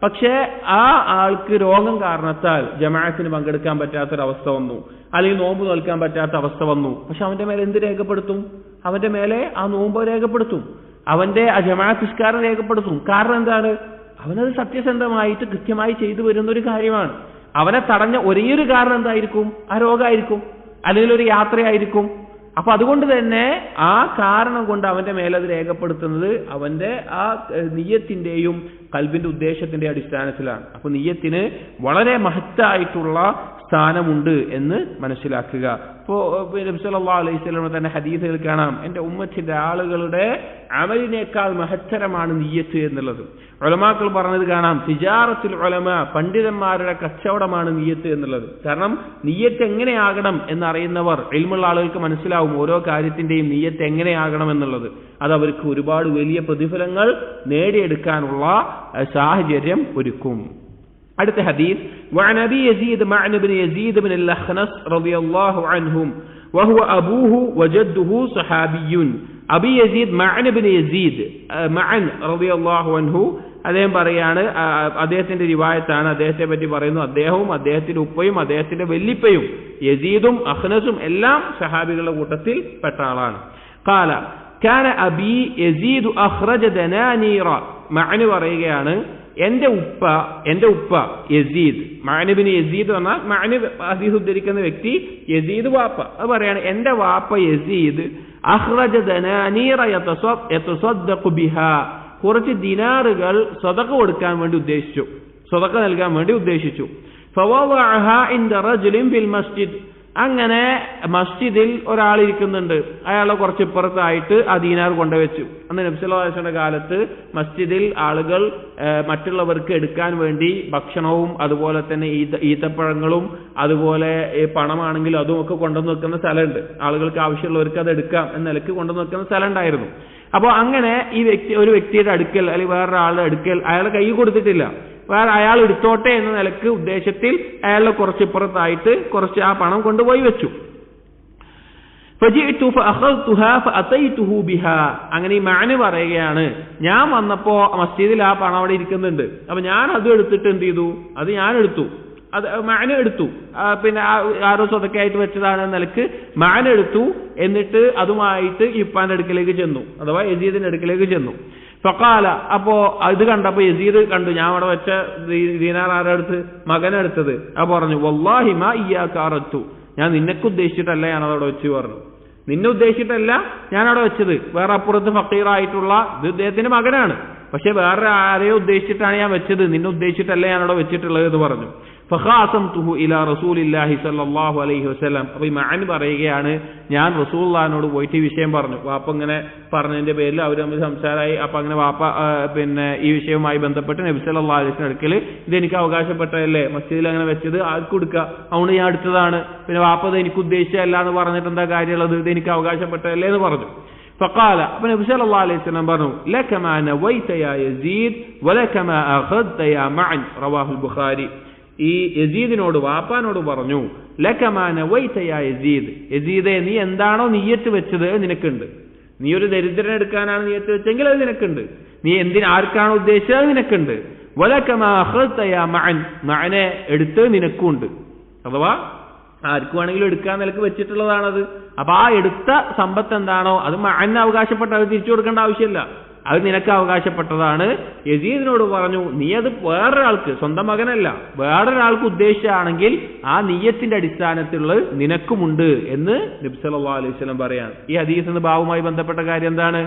Speaker 1: പക്ഷേ ആ ആൾക്ക് രോഗം കാരണത്താൽ ജമാഅത്തിന് പങ്കെടുക്കാൻ പറ്റാത്തൊരവസ്ഥ വന്നു, അല്ലെങ്കിൽ നോമ്പ് നോൽക്കാൻ പറ്റാത്ത അവസ്ഥ വന്നു. പക്ഷെ അവന്റെ മേലെ എന്ത് രേഖപ്പെടുത്തും? അവന്റെ മേലെ ആ നോമ്പ് രേഖപ്പെടുത്തും, അവന്റെ ആ ജമാഅത്ത് നിസ്കാരം രേഖപ്പെടുത്തും. കാരണം എന്താണ്? അവനത് സത്യസന്ധമായിട്ട് കൃത്യമായി ചെയ്തു വരുന്ന ഒരു കാര്യമാണ്. അവനെ തടഞ്ഞ ഒരേയൊരു കാരണം എന്തായിരിക്കും? ആ രോഗമായിരിക്കും, അല്ലെങ്കിൽ ഒരു യാത്രയായിരിക്കും. അപ്പൊ അതുകൊണ്ട് തന്നെ ആ കാരണം കൊണ്ട് അവന്റെ മേലത് രേഖപ്പെടുത്തുന്നത് അവന്റെ ആ നിയ്യത്തിന്റെയും ഖൽബിന്റെ ഉദ്ദേശത്തിന്റെ അടിസ്ഥാനത്തിലാണ്. അപ്പൊ നിയ്യത്തിന് വളരെ മഹത്തായിട്ടുള്ള സ്ഥാനമുണ്ട് എന്ന് മനസ്സിലാക്കുക. ഇപ്പോ നബി സല്ലല്ലാഹു അലൈഹി വസല്ലം തന്നെ ഹദീസുകൾ കാണാം, എന്റെ ഉമ്മത്തിന്റെ ആളുകളുടെ അമലിനേക്കാൾ മഹത്തരമാണ് നിയ്യത്ത് എന്നുള്ളത്. ഉലമാക്കൾ പറഞ്ഞത് കാണാം, തിജാറത്തുൽ ഉലമ, പണ്ഡിതന്മാരുടെ കച്ചവടമാണ് നിയ്യത്ത് എന്നുള്ളത്. കാരണം നിയ്യത്ത് എങ്ങനെയാകണം എന്നറിയുന്നവർ, ഇൽമുള്ള ആളുകൾക്ക് മനസ്സിലാവും ഓരോ കാര്യത്തിന്റെയും നിയ്യത്ത് എങ്ങനെയാകണം എന്നുള്ളത്. അത് അവർക്ക് ഒരുപാട് വലിയ പ്രതിഫലങ്ങൾ നേടിയെടുക്കാനുള്ള സാഹചര്യം ഒരുക്കും. അടുത്ത ഹദീസ്, وعن أبي يزيد معن بن يزيد بن الأخنس رضي الله عنهم وهو أبوه وجده صحابي. അബി യസീദ് മഅൻ ബിൻ യസീദ് മഅൻ റളിയല്ലാഹു അൻഹു അദ്ദേഹം പറയാണ്, അദ്ദേഹത്തിന്റെ റിവായത്താണ്, അദ്ദേഹത്തെ പറ്റി പറയുന്നു, അദ്ദേഹവും അദ്ദേഹത്തിന്റെ ഉപ്പയും അദ്ദേഹത്തിന്റെ വല്ലിപ്പയും യസീദും അഖ്നസും എല്ലാം സഹാബികളുടെ കൂട്ടത്തിൽ പെട്ട ആളാണ്. ഖാല കാന അബി യസീദ് അഖ്റജ ദനാനീറ. മഅൻ പറയുകയാണ്, എന്റെ ഉപ്പ യസീദ്, മഅൻ ബിൻ യസീദ് പറഞ്ഞാൽ മഅൻ ഹദീസ് ഉദ്ധരിക്കുന്ന വ്യക്തി യസീദ് വാപ്പ, അത് പറയാണ് എന്റെ വാപ്പ യസീദ് അഖ്റജ ദനാനീറ യതസദ്ദഖു ബിഹാ, കുറച്ച് ദിനാറുകൾ സദഖ കൊടുക്കാൻ വേണ്ടി ഉദ്ദേശിച്ചു, സദഖ നൽകാൻ വേണ്ടി ഉദ്ദേശിച്ചു. ഫവദഅഹാ ഇൻദ റജുലിൻ ഫിൽ മസ്ജിദ്, അങ്ങനെ മസ്ജിദിൽ ഒരാൾ ഇരിക്കുന്നുണ്ട്, അയാളെ കുറച്ച് ഇപ്പുറത്തായിട്ട് ആ ദീനാർ കൊണ്ടുവച്ചു. അന്ന് നബി സല്ലല്ലാഹു അലൈഹി വസല്ലമയുടെ കാലത്ത് മസ്ജിദിൽ ആളുകൾ മറ്റുള്ളവർക്ക് എടുക്കാൻ വേണ്ടി ഭക്ഷണവും അതുപോലെ തന്നെ ഈത്തപ്പഴങ്ങളും അതുപോലെ പണമാണെങ്കിൽ അതും ഒക്കെ കൊണ്ടുവന്ന് വെക്കുന്ന സ്ഥലമുണ്ട്. ആളുകൾക്ക് ആവശ്യമുള്ളവർക്ക് അത് എടുക്കാം എന്ന നിലയ്ക്ക് കൊണ്ടുവന്ന് വെക്കുന്ന സ്ഥലം ഉണ്ടായിരുന്നു. അപ്പോൾ അങ്ങനെ ഒരു വ്യക്തിയുടെ അടുക്കൽ അല്ലെങ്കിൽ വേറൊരാളുടെ അടുക്കൽ അയാൾ കൈ കൊടുത്തിട്ടില്ല, വേറെ അയാൾ എടുത്തോട്ടെ എന്ന നിലക്ക് ഉദ്ദേശത്തിൽ അയാളുടെ കുറച്ച് ഇപ്പുറത്തായിട്ട് കുറച്ച് ആ പണം കൊണ്ടുപോയി വെച്ചു. അങ്ങനെ ഈ മഅൻ പറയുകയാണ്, ഞാൻ വന്നപ്പോ മസ്ജിദിൽ ആ പണം അവിടെ ഇരിക്കുന്നുണ്ട്, അപ്പൊ ഞാൻ അത് എടുത്തിട്ട് എന്ത് ചെയ്തു, അത് ഞാൻ എടുത്തു, അത് മഅൻ എടുത്തു, പിന്നെ ആരോ സ്വതക്കായിട്ട് വെച്ചതാണ് നിലക്ക് മഅൻ എടുത്തു. എന്നിട്ട് അതുമായിട്ട് ഇപ്പാന്റെ അടുക്കലേക്ക് ചെന്നു, അഥവാ യസീദിന്റെ അടുക്കലേക്ക് ചെന്നു. ഫഖാല, അപ്പോ ഇത് കണ്ടപ്പോ യസീദ് കണ്ടു ഞാൻ അവിടെ വെച്ച ദീനാർ ആരുടെ അടുത്ത്, മകനെടുത്തത്. അപ്പൊ പറഞ്ഞു വല്ലാഹി മാ ഇയ്യാക അറദ്തു, ഞാൻ നിനക്ക് ഉദ്ദേശിച്ചിട്ടല്ല ഞാൻ അതവിടെ വെച്ച് പറഞ്ഞു. നിന്നെ ഉദ്ദേശിച്ചിട്ടല്ല ഞാൻ അവിടെ വെച്ചത്. വേറെ അപ്പുറത്ത് ഫക്കീറായിട്ടുള്ള ഇത് ഇദ്ദേഹത്തിന്റെ മകനാണ്, പക്ഷെ വേറെ ആരെയോ ഉദ്ദേശിച്ചിട്ടാണ് ഞാൻ വെച്ചത്, നിന്നെ ഉദ്ദേശിച്ചിട്ടല്ല ഞാൻ അവിടെ വെച്ചിട്ടുള്ളത് എന്ന് പറഞ്ഞു. ഫഖാസംതുഹു ഇലാ റസൂലില്ലാഹി സ്വല്ലല്ലാഹു അലൈഹി വസല്ലം. അപ്പൊ ഈ മഅൻ പറയുകയാണ്, ഞാൻ റസൂലുള്ളാഹിനോട് പോയിട്ട് ഈ വിഷയം പറഞ്ഞു. വാപ്പ ഇങ്ങനെ പറഞ്ഞതിന്റെ പേരിൽ അവർ തമ്മിൽ സംസാരമായി. അപ്പൊ അങ്ങനെ വാപ്പ ഈ വിഷയവുമായി ബന്ധപ്പെട്ട് നബി സല്ലല്ലാഹു അലൈഹി വസല്ലം അടുക്കൽ ഇതെനിക്ക് അവകാശപ്പെട്ടതല്ലേ, മസ്ജിദിൽ അങ്ങനെ വെച്ചത് ആർക്ക് കൊടുക്കുക, അതുകൊണ്ട് ഞാൻ എടുത്തതാണ്. പിന്നെ വാപ്പ ഇത് എനിക്ക് ഉദ്ദേശിച്ചതല്ല എന്ന് പറഞ്ഞിട്ട് എന്താ കാര്യമുള്ളത്, ഇത് എനിക്ക് അവകാശപ്പെട്ടതല്ലേ എന്ന് പറഞ്ഞു. فقال ابن نبي صلى الله عليه وسلم പറഞ്ഞു لك ما نويت يا يزيد ولك ما اخذت يا معن رواه البخاري. ഈ യസീദിനോട് വാപ്പാനോട് പറഞ്ഞു ലക മാ നവൈത യാ യസീദ്, യസീദേ നീ എന്താണോ നിയ്യത്ത് വെച്ചത് നിനക്കുണ്ട്. നീ ഒരു ദരിദ്രനെ എടുക്കാനാണ് നിയ്യത്ത് വെച്ചെങ്കിൽ അത് നിനക്കുണ്ട്. നീ ആർക്കാണോ ഉദ്ദേശിച്ചത് അത് നിനക്കുണ്ട്. വലക മാ അഖദത യാ മഅൻ, മഅനെ എടുത്ത് നിനക്കുണ്ട്. അഥവാ ആർക്ക് വേണമെങ്കിലും എടുക്കാൻ നിലക്ക് വെച്ചിട്ടുള്ളതാണത്. അപ്പൊ ആ എടുത്ത സമ്പത്ത് എന്താണോ അത് മഅന് അവകാശപ്പെട്ട, അത് തിരിച്ചു കൊടുക്കേണ്ട ആവശ്യമില്ല, അത് നിനക്ക് അവകാശപ്പെട്ടതാണ്. യസീദിനോട് പറഞ്ഞു നീ അത് വേറൊരാൾക്ക്, സ്വന്തം മകനല്ല വേറൊരാൾക്ക് ഉദ്ദേശിച്ചാണെങ്കിൽ ആ നിയ്യത്തിന്റെ അടിസ്ഥാനത്തിലുള്ളത് നിനക്കുമുണ്ട് എന്ന് നബി സല്ലല്ലാഹു അലൈഹി വസല്ലം പറയാണ്. ഈ ഹദീസ് എന്ന ഭാവുമായി ബന്ധപ്പെട്ട കാര്യം എന്താണ്?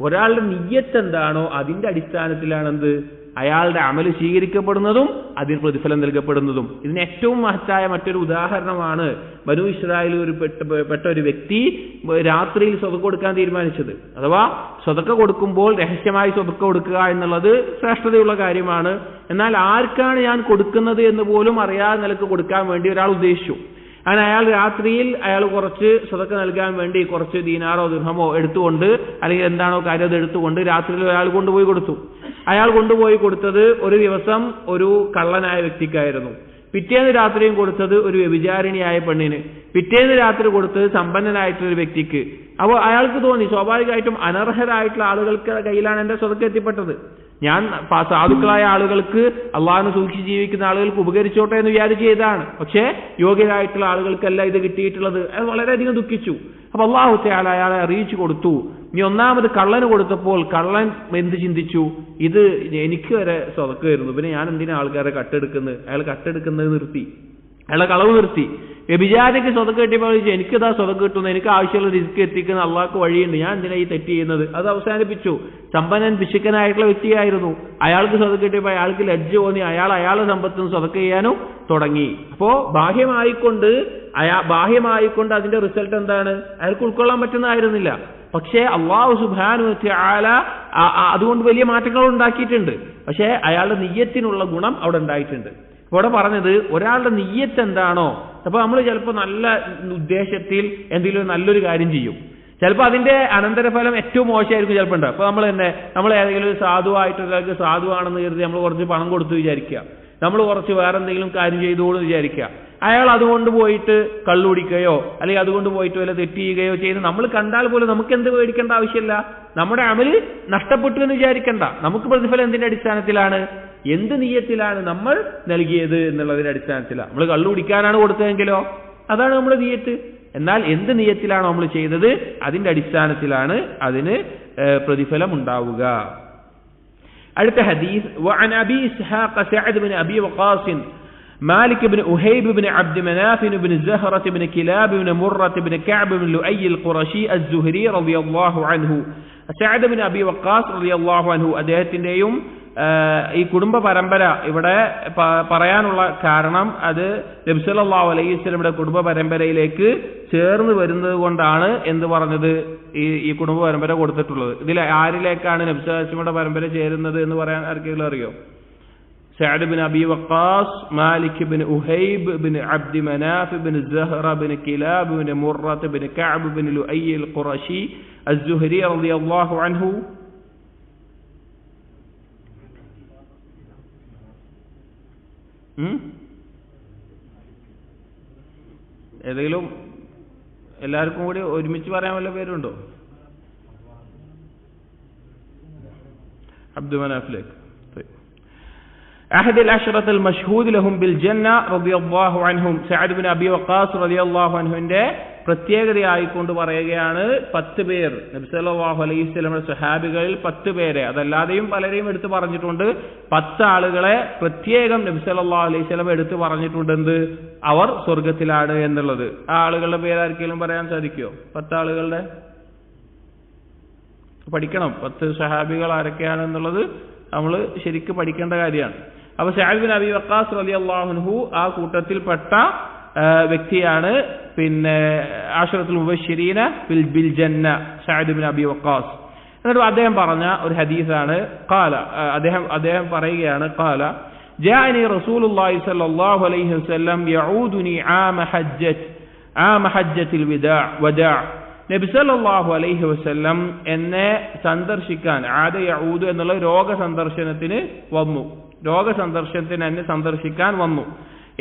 Speaker 1: ഒരാളുടെ നിയ്യത്ത് എന്താണോ അതിന്റെ അടിസ്ഥാനത്തിലാണ് എന്ത് അയാളുടെ അമല് സ്വീകരിക്കപ്പെടുന്നതും അതിന് പ്രതിഫലം നൽകപ്പെടുന്നതും. ഇതിന് ഏറ്റവും മഹത്തായ മറ്റൊരു ഉദാഹരണമാണ് ബനൂ ഇസ്രായേലിൽ പെട്ട ഒരു വ്യക്തി രാത്രിയിൽ സ്വതക്ക കൊടുക്കാൻ തീരുമാനിച്ചത്. അഥവാ സ്വതക്ക കൊടുക്കുമ്പോൾ രഹസ്യമായി സ്വതക്ക കൊടുക്കുക എന്നുള്ളത് ശ്രേഷ്ഠതയുള്ള കാര്യമാണ്. എന്നാൽ ആർക്കാണ് ഞാൻ കൊടുക്കുന്നത് എന്ന് പോലും അറിയാതെ നിലക്ക് കൊടുക്കാൻ വേണ്ടി ഒരാൾ ഉദ്ദേശിച്ചു. അങ്ങനെ അയാൾ രാത്രിയിൽ അയാൾ കുറച്ച് സ്വതക്ക നൽകാൻ വേണ്ടി കുറച്ച് ദീനാറോ ദിർഹമോ എടുത്തുകൊണ്ട്, അല്ലെങ്കിൽ എന്താണോ കാര്യം അത് എടുത്തുകൊണ്ട് രാത്രിയിൽ അയാൾ കൊണ്ടുപോയി കൊടുത്തു. അയാൾ കൊണ്ടുപോയി കൊടുത്തത് ഒരു ദിവസം ഒരു കള്ളനായ വ്യക്തിക്കായിരുന്നു. പിറ്റേന്ന് രാത്രിയും കൊടുത്തത് ഒരു വ്യഭിചാരിണിയായ പെണ്ണിന്. പിറ്റേന്ന് രാത്രി കൊടുത്തത് സമ്പന്നനായിട്ടുള്ള ഒരു വ്യക്തിക്ക്. അപ്പോൾ അയാൾക്ക് തോന്നി സ്വാഭാവികമായിട്ടും അനർഹരായിട്ടുള്ള ആളുകൾക്ക് കയ്യിലാണ് എന്റെ സ്വതക്ക എത്തിപ്പെട്ടത്. ഞാൻ സാധുക്കളായ ആളുകൾക്ക്, അള്ളാഹുവിനെ സൂക്ഷിച്ച് ജീവിക്കുന്ന ആളുകൾക്ക് ഉപകരിച്ചോട്ടെ എന്ന് വിചാരിച്ച് ചെയ്തതാണ്. പക്ഷേ യോഗ്യരായിട്ടുള്ള ആളുകൾക്കല്ല ഇത് കിട്ടിയിട്ടുള്ളത്. അയാൾ വളരെയധികം ദുഃഖിച്ചു. അപ്പൊ അള്ളാഹു തആല അയാളെ അറിയിച്ചു കൊടുത്തു. ഇനി ഒന്നാമത് കള്ളന് കൊടുത്തപ്പോൾ കള്ളൻ എന്ത് ചിന്തിച്ചു, ഇത് എനിക്ക് വരെ സ്വതക്ക വരുന്നു, പിന്നെ ഞാൻ എന്തിനാ ആൾക്കാരെ കട്ടെടുക്കുന്നത്. അയാൾ കട്ടെടുക്കുന്നത് നിർത്തി, അയാളെ കളവ് നിർത്തി. വ്യഭിചാരിക്ക് സ്വതക്ക കിട്ടിയപ്പോൾ എനിക്കിതാ സ്വതക്ക കിട്ടുന്നു, എനിക്ക് ആവശ്യമുള്ള റിസ്ക് എത്തിക്കുന്ന അള്ളാഹ്ക്ക് വഴിയുണ്ട്, ഞാൻ എന്തിനാ ഈ തെറ്റ് ചെയ്യുന്നത്, അത് അവസാനിപ്പിച്ചു. സമ്പന്നൻ പിശുക്കനായിട്ടുള്ള വ്യക്തിയായിരുന്നു. അയാൾക്ക് സ്വതക്ക കിട്ടിയപ്പോൾ അയാൾക്ക് ലജ്ജ തോന്നി, അയാളുടെ സമ്പത്തിന് സ്വതക്ക ചെയ്യാനും തുടങ്ങി. അപ്പോ ബാഹ്യമായിക്കൊണ്ട് അതിന്റെ റിസൾട്ട് എന്താണ്? അയാൾക്ക് ഉൾക്കൊള്ളാൻ പറ്റുന്നതായിരുന്നില്ല. പക്ഷേ അല്ലാഹു സുബ്ഹാനഹു വ തആല അതുകൊണ്ട് വലിയ മാറ്റങ്ങൾ ഉണ്ടാക്കിയിട്ടുണ്ട്. പക്ഷേ അയാളുടെ നിയ്യത്തിനുള്ള ഗുണം അവിടെ ഉണ്ടായിട്ടുണ്ട്. ഇവിടെ പറഞ്ഞത് ഒരാളുടെ നിയ്യത്ത് എന്താണോ, അപ്പൊ നമ്മൾ ചിലപ്പോൾ നല്ല ഉദ്ദേശത്തിൽ എന്തെങ്കിലും നല്ലൊരു കാര്യം ചെയ്യും, ചിലപ്പോൾ അതിന്റെ അനന്തരഫലം ഏറ്റവും മോശമായിരിക്കും ചിലപ്പോൾ ഉണ്ടാവും. അപ്പൊ നമ്മൾ ഏതെങ്കിലും സാധുവായിട്ടുള്ള സാധുവാണെന്ന് കരുതി നമ്മൾ കുറച്ച് പണം കൊടുത്തു വിചാരിക്കുക, നമ്മൾ കുറച്ച് വേറെ എന്തെങ്കിലും കാര്യം ചെയ്തോളൂ വിചാരിക്കുക. അയാൾ അതുകൊണ്ട് പോയിട്ട് കള്ളുടിക്കുകയോ അല്ലെങ്കിൽ അതുകൊണ്ട് പോയിട്ട് വല്ല തെറ്റ് ചെയ്യുകയോ ചെയ്ത് നമ്മൾ കണ്ടാൽ പോലും നമുക്ക് എന്ത് പേടിക്കേണ്ട ആവശ്യമില്ല. നമ്മുടെ അമല് നഷ്ടപ്പെട്ടു എന്ന് വിചാരിക്കണ്ട. നമുക്ക് പ്രതിഫലം എന്തിന്റെ അടിസ്ഥാനത്തിലാണ്? എന്ത് നിയ്യത്തിലാണ് നമ്മൾ നൽകിയത് എന്നുള്ളതിന്റെ അടിസ്ഥാനത്തിലാണ്. നമ്മൾ കള്ളുടിക്കാനാണ് കൊടുത്തതെങ്കിലോ അതാണ് നമ്മൾ നിയ്യത്ത്. എന്നാൽ എന്ത് നിയ്യത്തിലാണോ നമ്മൾ ചെയ്തത് അതിന്റെ അടിസ്ഥാനത്തിലാണ് അതിന് പ്രതിഫലം ഉണ്ടാവുക. അടുത്ത ഹദീസ് وعن ابي اسحاق سعد بن ابي وقاص مالك بن أهيب بن عبد مناف بن زهرة بن كلاب بن مرة بن كعب بن لؤي القرشي الزهري رضي الله عنه. سعد بن أبي وقاص رضي الله عنه അദ്ദേഹത്തിന്റെയും ഈ കുടുംബ പരമ്പര ഇവിടെ പറയാനുള്ള കാരണം അത് നബി സല്ലല്ലാഹു അലൈഹി വസല്ലമയുടെ കുടുംബ പരമ്പരയിലേക്ക് ചേർന്ന് വരുന്നത് കൊണ്ടാണ് എന്ന് പറഞ്ഞത് ഈ കുടുംബ പരമ്പര കൊടുത്തിട്ടുള്ളത്. ഇതിൽ ആരിലേക്കാണ് നബി സല്ലല്ലാഹു അലൈഹി വസല്ലമയുടെ പരമ്പര ചേരുന്നത് എന്ന് പറയാൻ ആർക്കെങ്കിലും അറിയോ? سعد بن أبي وقاص مالك بن أهيب بن عبد مناف بن زهرة بن كلاب بن مرة بن كعب بن لؤي القرشي الزهري رضي الله عنه. ഏതെങ്കിലും എല്ലാവർക്കും കൂടി ഒരുമിച്ച് പറയാൻ വല്ല പേരുണ്ടോ? അബ്ദു മനാഫിലേക്ക്. أحد العشرة المشهود لهم بالجنة رضي الله عنهم സഅദ് ബിൻ അബി വഖാസ് റളിയല്ലാഹു അൻഹുവിന്റെ പ്രത്യേകതയായിക്കൊണ്ട് പറയുകയാണ് 10 പേർ നബി സല്ലല്ലാഹു അലൈഹി വസല്ലമയുടെ സ്വഹാബികളിൽ 10 പേരെ, അതല്ലാതെയും പലരെയും എടുത്തു പറഞ്ഞിട്ടുണ്ട്. 10 ആളുകളെ പ്രത്യേകം നബി സല്ലല്ലാഹു അലൈഹി വസല്ലം എടുത്തു പറഞ്ഞിട്ടുണ്ട് എന്ത്, അവർ സ്വർഗത്തിലാണ് എന്നുള്ളത്. ആ ആളുകളുടെ പേരാർക്കെങ്കിലും പറയാൻ സാധിക്കുമോ? 10 ആളുകളുടെ പഠിക്കണം. 10 സ്വഹാബികൾ ആരൊക്കെയാണെന്നുള്ളത് നമ്മൾ ശരിക്കും പഠിക്കേണ്ട കാര്യമാണ്. അപ്പൊ സഅദ് ബിൻ അബി വഖാസ് റളിയല്ലാഹു അൻഹു ആ കൂട്ടത്തിൽപ്പെട്ട വ്യക്തിയാണ്. പിന്നെ അശറത്തുൽ മുബശ്ശിരീന ബിൽ ജന്ന സഅദ് ബിൻ അബി വഖാസ്. എന്നിട്ട് അദ്ദേഹം പറഞ്ഞ ഒരു ഹദീസാണ്. ഖാല, അദ്ദേഹം പറയുകയാണ്, ഖാല ജാഅനി റസൂലുള്ളാഹി സ്വല്ലല്ലാഹു അലൈഹി വസല്ലം യഊദുനി ആമ ഹജ്ജത്തിൽ വദാ. നബി സല്ലല്ലാഹു അലൈഹി വസല്ലം എന്നെ സന്ദർശിക്കാൻ, ആദ യഊദു എന്നുള്ള രോഗസന്ദർശനത്തിന് വന്നു. രോഗസന്ദർശനത്തിന് എന്നെ സന്ദർശിക്കാൻ വന്നു.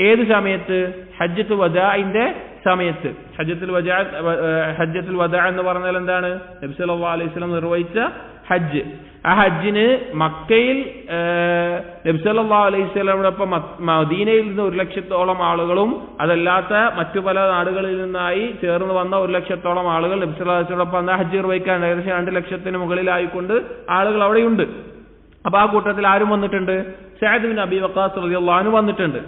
Speaker 1: ഏത് സമയത്ത്? ഹജ്ജത്തുൽ വദാഇന്റെ സമയത്ത്. ഹജ്ജത്തുൽ വദാ എന്ന് പറഞ്ഞാൽ എന്താണ്? നബി സല്ലല്ലാഹു അലൈഹി വസല്ലം നിർവഹിച്ച ഹജ്ജ്. ആ ഹജ്ജിന് മക്കയിൽ നബി സല്ലല്ലാഹു അലൈഹി വസല്ലമയോടൊപ്പം മദീനയിൽ നിന്ന് 1,00,000-ഓളം ആളുകളും അതല്ലാത്ത മറ്റു പല നാടുകളിൽ നിന്നായി ചേർന്ന് വന്ന 1,00,000-ഓളം ആളുകൾ നബി സല്ലല്ലാഹു അലൈഹി വസല്ലമയോടൊപ്പം അന്ന് ഹജ്ജ് നിർവഹിക്കാൻ ഏകദേശം 2,00,000-ന് മുകളിലായിക്കൊണ്ട് ആളുകൾ അവിടെയുണ്ട്. അപ്പൊ ആ കൂട്ടത്തിൽ ആരും വന്നിട്ടുണ്ട്? സഅദ് ബിൻ അബി വഖാസ് റളിയല്ലാഹു അൻഹു വന്നിട്ടുണ്ട്.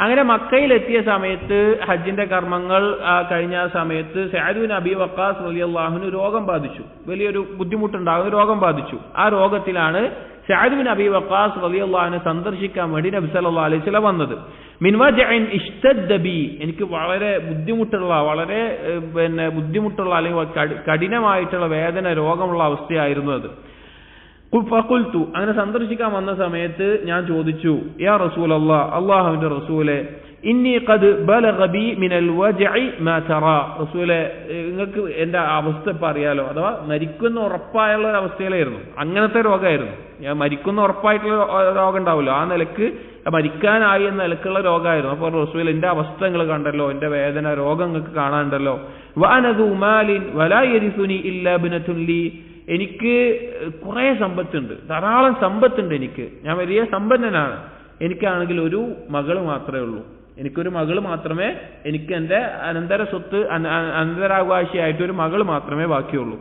Speaker 1: അങ്ങനെ മക്കയിൽ എത്തിയ സമയത്ത് ഹജ്ജിന്റെ കർമ്മങ്ങൾ കഴിഞ്ഞ സമയത്ത് സഅദ് ബിൻ അബി വഖാസ് റളിയല്ലാഹു അൻഹു രോഗം ബാധിച്ചു. വലിയൊരു ബുദ്ധിമുട്ടുണ്ടാകുന്ന രോഗം ബാധിച്ചു. ആ രോഗത്തിലാണ് സഅദ് ബിൻ അബി വഖാസ് റളിയല്ലാഹു അൻഹു സന്ദർശിക്കാൻ വേണ്ടി നബി സല്ലല്ലാഹു അലൈഹി വസല്ലം വന്നത്. മിൻ വജഇൻ ഇഷ്തദ്ദ ബി, എനിക്ക് വളരെ ബുദ്ധിമുട്ടുള്ള അല്ലെങ്കിൽ കഠിനമായിട്ടുള്ള വേദന, രോഗമുള്ള അവസ്ഥയായിരുന്നു അത്. ഫഖുൽതു, അങ്ങനെ സന്ദർശിക്കാൻ വന്ന സമയത്ത് ഞാൻ ചോദിച്ചു, യാ റസൂലല്ലാഹ്, അല്ലാഹുവിന്റെ റസൂലേ, ഇന്നി ഖദ് ബലഗ ബി മിനൽ വജഇ മാ തറാ. റസൂലേ, നിങ്ങൾക്ക് എന്റെ അവസ്ഥ ഇപ്പം അറിയാലോ, അഥവാ മരിക്കുന്ന ഉറപ്പായുള്ള ഒരു അവസ്ഥയിലായിരുന്നു. അങ്ങനത്തെ രോഗമായിരുന്നു. ഞാൻ മരിക്കുന്ന ഉറപ്പായിട്ടുള്ള രോഗം ഉണ്ടാവുമല്ലോ, ആ നിലക്ക് മരിക്കാനായി എന്ന നിലക്കുള്ള രോഗമായിരുന്നു. അപ്പോൾ റസൂൽ, എന്റെ അവസ്ഥ നിങ്ങൾ കണ്ടല്ലോ, എന്റെ വേദന, രോഗം നിങ്ങൾക്ക് കാണാനുണ്ടല്ലോ. വഅനദു മാലിൻ വലാ യരിസുനി ഇല്ലാ ബിനതുൻ ലീ, എനിക്ക് കുറെ സമ്പത്തുണ്ട്, ധാരാളം സമ്പത്തുണ്ട് എനിക്ക്, ഞാൻ വലിയ സമ്പന്നനാണ്. എനിക്കാണെങ്കിൽ ഒരു മകള് മാത്രമേ ഉള്ളൂ. എനിക്കൊരു മകള് മാത്രമേ, എനിക്ക് എന്റെ അനന്തര സ്വത്ത് അനന്തരാവകാശിയായിട്ട് ഒരു മകള് മാത്രമേ ബാക്കിയുള്ളൂ,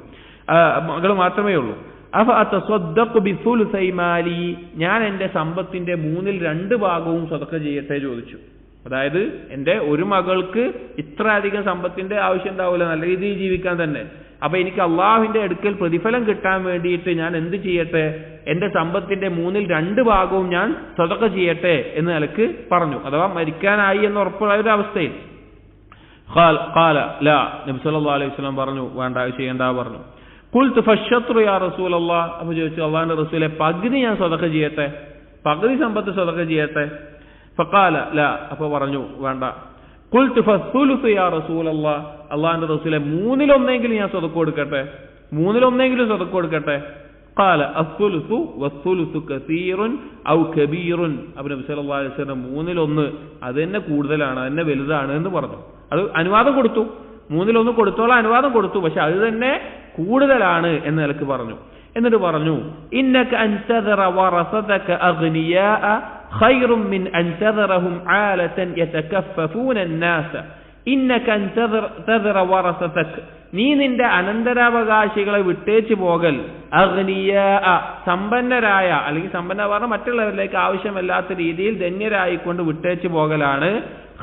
Speaker 1: മകള് മാത്രമേ ഉള്ളൂ. അഫഅതസദ്ദഖു ബിസുലുസൈ മാലി, ഞാൻ എന്റെ സമ്പത്തിന്റെ 2/3 ഭാഗവും സദഖ ചെയ്യട്ടെ ചോദിച്ചു. അതായത് എന്റെ ഒരു മകൾക്ക് ഇത്ര അധികം സമ്പത്തിന്റെ ആവശ്യം ഉണ്ടാവില്ല, നല്ല രീതിയിൽ ജീവിക്കാൻ തന്നെ. അപ്പൊ എനിക്ക് അള്ളാഹുവിന്റെ അടുക്കൽ പ്രതിഫലം കിട്ടാൻ വേണ്ടിയിട്ട് ഞാൻ എന്ത് ചെയ്യട്ടെ? എന്റെ സമ്പത്തിന്റെ 2/3 ഭാഗവും ഞാൻ സദഖ ചെയ്യട്ടെ എന്ന് നിലക്ക് പറഞ്ഞു. അഥവാ മരിക്കാനായി എന്ന് ഉറപ്പുള്ള ഒരു അവസ്ഥയിൽ. ഖാല ലാ, നബി സല്ലല്ലാഹു അലൈഹി വസല്ലം പറഞ്ഞു, വേണ്ട, ചെയ്യണ്ട പറഞ്ഞു. ഖുൽതു ഫശ്ശത്റു യാ റസൂലല്ലാഹ്, അപ്പൊ ചോദിച്ചു, അള്ളാഹുവിന്റെ റസൂലെ, പകുതി ഞാൻ സദഖ ചെയ്യട്ടെ, പകുതി സമ്പത്ത് സദഖ ചെയ്യട്ടെ? ഫഖാല ലാ, അപ്പൊ പറഞ്ഞു വേണ്ട. ഖുൽതു ഫസ്സുലുസു യാ റസൂലല്ലാഹ്, അല്ലാഹുവിന്റെ റസൂലേ, 1/3 ഞാൻ സദഖ കൊടുക്കട്ടെ, 1/3 സദഖ കൊടുക്കട്ടെ? ഖാല അസ്സുലുസു വസ്സുലുസു കസീറുൻ ഔ കബീറുൻ, അപ്പൊ നബി സല്ലല്ലാഹു അലൈഹി വസല്ലം 1/3 അത് തന്നെ കൂടുതലാണ്, അത് തന്നെ വലുതാണ് എന്ന് പറഞ്ഞു. അത് അനുവാദം കൊടുത്തു, 1/3 കൊടുത്തോളം അനുവാദം കൊടുത്തു, പക്ഷെ അത് തന്നെ കൂടുതലാണ് എന്ന് നിലക്ക് പറഞ്ഞു. എന്നിട്ട് പറഞ്ഞു, ഇന്നക അൻതദറ വറസതക അഗ്നിയാഅ ഖൈറും മിൻ അൻതദറഹും ആലതൻ യതകഫഫൂന الناس. ഇന്നക അൻതദറ വറസതക, നീ നിന്റെ അനന്തരാവകാശികളെ വിട്ടേച്ചു പോകൽ, അഗ്നിയാഅ സമ്പന്നരായ, അല്ലെങ്കിൽ സമ്പന്ന പറഞ്ഞാൽ മറ്റുള്ളവരിലേക്ക് ആവശ്യമല്ലാത്ത രീതിയിൽ ധന്യരായിക്കൊണ്ട് വിട്ടേച്ചു പോകലാണ്.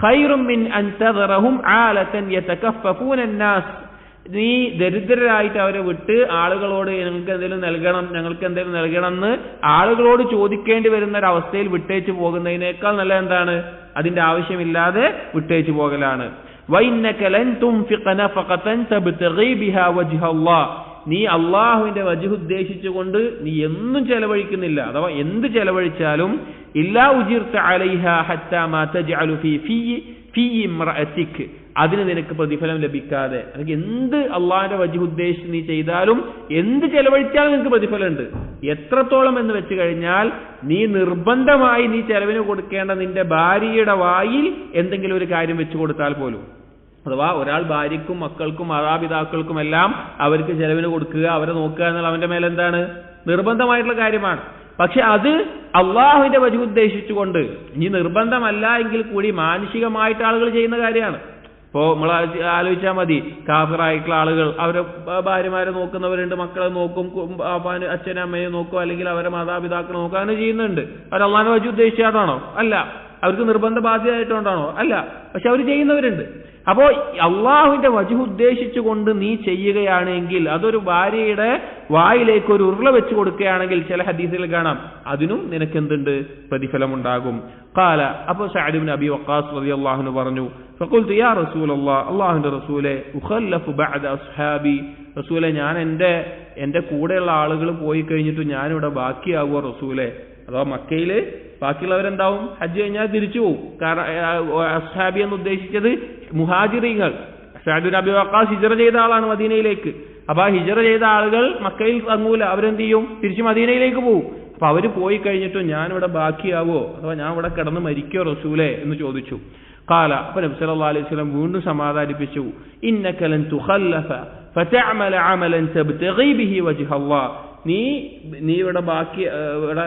Speaker 1: ഖൈറും മിൻ അൻതദറഹും ആലതൻ യതകഫഫൂന الناس, നീ ദരിദ്രരായിട്ട് അവരെ വിട്ട് ആളുകളോട് ഞങ്ങൾക്ക് എന്തെങ്കിലും നൽകണം എന്ന് ആളുകളോട് ചോദിക്കേണ്ടി വരുന്ന ഒരു അവസ്ഥയിൽ വിട്ടേച്ചു പോകുന്നതിനേക്കാൾ നല്ല എന്താണ്? അതിന്റെ ആവശ്യമില്ലാതെ വിട്ടേച്ചു പോകലാണ്. വഇന്നക ലൻ തുൻഫിഖ നഫഖതൻ തബ്തഗി ബിഹാ വജ്ഹ അല്ലാഹ്, നീ അള്ളാഹുവിന്റെ വജ്ഹ് ഉദ്ദേശിച്ചുകൊണ്ട് നീ എന്നും ചെലവഴിക്കുന്നില്ല, അഥവാ എന്ത് ചെലവഴിച്ചാലും ഇല്ലാ ഉജിർത അലൈഹാ ഹത്താ മാ തജ്അലു ഫീ ഇംറഅതിക, അതിന് നിനക്ക് പ്രതിഫലം ലഭിക്കാതെ, അല്ലെങ്കിൽ എന്ത് അള്ളാഹിന്റെ വജ്ഹ് ഉദ്ദേശിച്ച് നീ ചെയ്താലും എന്ത് ചെലവഴിച്ചാലും നിനക്ക് പ്രതിഫലമുണ്ട്. എത്രത്തോളം എന്ന് വെച്ച് കഴിഞ്ഞാൽ, നീ നിർബന്ധമായി നീ ചെലവിന് കൊടുക്കേണ്ട നിന്റെ ഭാര്യയുടെ വായിൽ എന്തെങ്കിലും ഒരു കാര്യം വെച്ചു കൊടുത്താൽ പോലും, അഥവാ ഒരാൾ ഭാര്യക്കും മക്കൾക്കും മാതാപിതാക്കൾക്കും എല്ലാം അവർക്ക് ചെലവിന് കൊടുക്കുക, അവരെ നോക്കുക എന്നുള്ള അവന്റെ മേലെന്താണ്? നിർബന്ധമായിട്ടുള്ള കാര്യമാണ്.
Speaker 2: പക്ഷെ അത് അള്ളാഹുവിന്റെ വജ് ഉദ്ദേശിച്ചുകൊണ്ട്, ഇനി നിർബന്ധമല്ല എങ്കിൽ കൂടി മാനുഷികമായിട്ട് ആളുകൾ ചെയ്യുന്ന കാര്യമാണ്. ഇപ്പോ നമ്മൾ ആലോചിച്ചാൽ മതി, കാഫിറായിട്ടുള്ള ആളുകൾ അവരെ ഭാര്യമാരെ നോക്കുന്നവരുണ്ട്, മക്കളെ നോക്കും, അച്ഛനും അമ്മയെ നോക്കും, അല്ലെങ്കിൽ അവരെ മാതാപിതാക്കളെ നോക്കും, അങ്ങനെ ചെയ്യുന്നുണ്ട്. അവർ അള്ളാഹുവിനെ വജ് ഉദ്ദേശിച്ചാണോ? അല്ല. അവർക്ക് നിർബന്ധ ബാധ്യതയായിട്ടുകൊണ്ടാണോ? അല്ല. പക്ഷെ അവർ ചെയ്യുന്നവരുണ്ട്. അപ്പോ അള്ളാഹുവിന്റെ വജ്ഹ് ഉദ്ദേശിച്ചുകൊണ്ട് നീ ചെയ്യുകയാണെങ്കിൽ, അതൊരു ഭാര്യയുടെ വായിലേക്ക് ഒരു ഉരുള വെച്ച് കൊടുക്കുകയാണെങ്കിൽ ചില ഹദീസുകൾ കാണാം, അതിനും നിനക്കെന്തുണ്ട്? പ്രതിഫലമുണ്ടാകും. ഖാല, അപ്പോൾ സഅദ് ഇബ്നു അബി വഖാസ് റളിയല്ലാഹു അൻഹു പറഞ്ഞു, ഫഖുൽതു യാ റസൂലല്ലാഹ്, അല്ലാഹുവിന്റെ റസൂലേ, ഉഖല്ലഫു ബഅദ അസ്ഹാബി, റസൂലേ ഞാൻ എന്റെ കൂടെയുള്ള ആളുകൾ പോയി കഴിഞ്ഞിട്ട് ഞാനിവിടെ ബാക്കിയാകുമോ റസൂലേ? അഥവാ മക്കയില് ബാക്കിയുള്ളവരെന്താവും? ഹജ്ജ് കഴിഞ്ഞാൽ തിരിച്ചു പോകും. കാരണം അസ്ഹാബി എന്ന് ഉദ്ദേശിച്ചത് മുഹാജിറീങ്ങൾ. സഅദ് ഇബ്നു അബി വഖാസ് ഹിജ്റ ചെയ്ത ആളാണ് മദീനയിലേക്ക്. അപ്പൊ ആ ഹിജ്റ ചെയ്ത ആളുകൾ മക്കയിൽ തങ്ങൂല, അവരെന്ത് ചെയ്യും? തിരിച്ച് മദീനയിലേക്ക് പോകും. അപ്പൊ അവര് പോയി കഴിഞ്ഞിട്ടും ഞാനിവിടെ ബാക്കിയാവോ, അഥവാ ഞാൻ ഇവിടെ കിടന്ന് മരിക്കോ റസൂലേ എന്ന് ചോദിച്ചു. ഖാല, അപ്പൊ നബി സല്ലല്ലാഹു അലൈഹി വസല്ലം വീണ്ടും സമാധാനിപ്പിച്ചു, ഇന്നക ലൻ തുഖല്ലഫ ഫതഅമല അമലൻ തബ്തഗി ബിഹി വജ്ഹ അല്ലാഹ്, നീ ഇവിടെ ബാക്കി, ഇവിടെ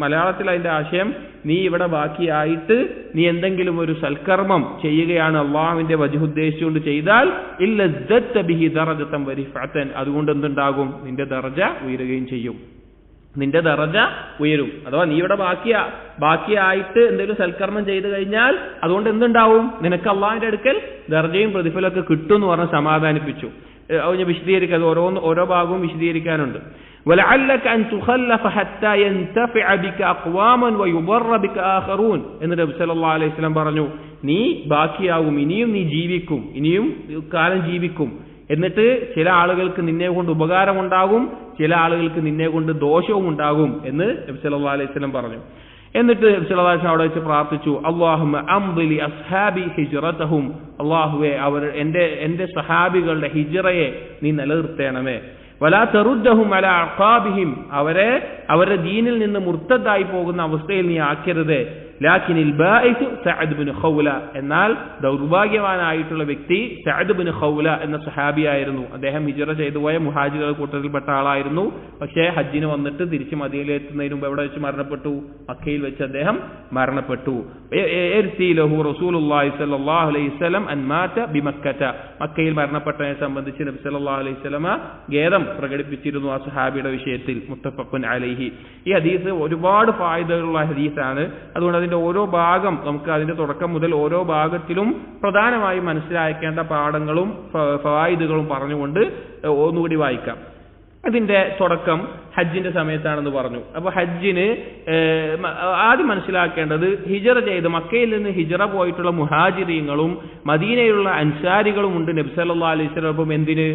Speaker 2: മലയാളത്തിൽ അതിന്റെ ആശയം, നീ ഇവിടെ ബാക്കിയായിട്ട് നീ എന്തെങ്കിലും ഒരു സൽക്കർമ്മം ചെയ്യുകയാണ് അള്ളാഹുവിന്റെ വജ്ഹ് ഉദ്ദേശിച്ചുകൊണ്ട് ചെയ്താൽ, ഇല്ലസ്ദത്ത ബിഹി ദറജതൻ വരിഫഅതൻ, അതുകൊണ്ട് എന്തുണ്ടാകും? നിന്റെ ദറജ ഉയരുകയും ചെയ്യും. നിന്റെ ദറജ ഉയരും. അഥവാ നീ ഇവിടെ ബാക്കിയായിട്ട് എന്തെങ്കിലും സൽക്കർമ്മം ചെയ്തു കഴിഞ്ഞാൽ അതുകൊണ്ട് എന്തുണ്ടാവും? നിനക്ക് അള്ളാഹുവിന്റെ അടുക്കൽ ദറജയും പ്രതിഫലമൊക്കെ കിട്ടും എന്ന് പറഞ്ഞ് സമാധാനിപ്പിച്ചു. വിശദീകരിക്കുക, ഓരോ ഭാഗവും വിശദീകരിക്കാനുണ്ട്. وَلَعَلَّكَ أَن تُخَلَّفَ حَتَّى يَنْتَفِعَ بِكَ أَقْوَامٌ وَيُضَرَّ بِكَ آخَرُونَ എന്ന് നബി സല്ലല്ലാഹു അലൈഹി വസല്ലം പറഞ്ഞു. നീ ബാക്കിയാവും, ഇനിയും നീ ജീവിക്കും, ഇനിയും കാലം ജീവിക്കും. എന്നിട്ട് ചില ആളുകൾക്ക് നിന്നെ കൊണ്ട് ഉപകാരമുണ്ടാകും, ചില ആളുകൾക്ക് നിന്നെ കൊണ്ട് ദോഷവും ഉണ്ടാകും എന്ന് നബി സല്ലല്ലാഹു അലൈഹി വസല്ലം പറഞ്ഞു. എന്നിട്ട് നബി സല്ലല്ലാഹു അലൈഹി വസല്ലം അവിടെ വെച്ച് പ്രാർത്ഥിച്ചു, അല്ലാഹുമ്മ അംദി ലി അസ്ഹാബി ഹിജ്റതഹും, അല്ലാഹുവേ എന്റെ സഹാബികളുടെ ഹിജ്റയെ നീ നിലനിർത്തേണമേ. വലാ തറുദ്ദഹും അലാ അഖാബിഹിം, അവരുടെ ദീനിൽ നിന്ന് മുർത്തദായി പോകുന്ന അവസ്ഥയിൽ നീ ആക്കരുത്. ലാകിനിൽ ബാഇസു സഅദ് ഇബ്നു ഖൗല, എന്നാൽ ദൗർഭാഗ്യവാനായിട്ടുള്ള വ്യക്തി സഅദ് ഇബ്നു ഖൗല എന്ന സഹാബിയായിരുന്നു. അദ്ദേഹം ഹിജ്റ ചെയ്തു പോയ മുഹാജിറുകളുടെ കൂട്ടത്തിൽപ്പെട്ട ആളായിരുന്നു. പക്ഷേ ഹജ്ജിന് വന്നിട്ട് തിരിച്ച് മദീനയിലെത്തുന്നതിന് മുമ്പ് എവിടെ വെച്ച് മരണപ്പെട്ടു? മക്കയിൽ വെച്ച് അദ്ദേഹം മരണപ്പെട്ടു. ഇർസീലഹു റസൂലുള്ളാഹി സ്വല്ലല്ലാഹു അലൈഹി വസല്ലം അൻ മാത ബിമക്കത, മക്കയിൽ മരണപ്പെട്ടതിനെ സംബന്ധിച്ച് നബി സല്ലല്ലാഹു അലൈഹി വസല്ലമ ഖേദം പ്രകടിപ്പിച്ചിരുന്നു ആ സഹാബിയുടെ വിഷയത്തിൽ. മുത്തഫഖുൻ അലൈഹി. ഈ ഹദീസ് ഒരുപാട് ഫായിദകളുള്ള ഹദീസാണ്. അതുകൊണ്ട് അതിന്റെ ഓരോ ഭാഗം നമുക്ക് അതിന്റെ തുടക്കം മുതൽ ഓരോ ഭാഗത്തിലും പ്രധാനമായി മനസ്സിലാക്കേണ്ട പാഠങ്ങളും ഫവായിദുകളും പറഞ്ഞുകൊണ്ട് ഒന്നുകൂടി വായിക്കാം. അതിന്റെ തുടക്കം ഹജ്ജിന്റെ സമയത്താണെന്ന് പറഞ്ഞു. അപ്പൊ ഹജ്ജിന് ആദ്യം മനസ്സിലാക്കേണ്ടത്, ഹിജ്റ ചെയ്ത് മക്കയിൽ നിന്ന് ഹിജ്റ പോയിട്ടുള്ള മുഹാജിരീങ്ങളും മദീനയിലുള്ള അൻസാരികളും ഉണ്ട് നബി സല്ലല്ലാഹു അലൈഹി വസല്ലം എന്തിന്?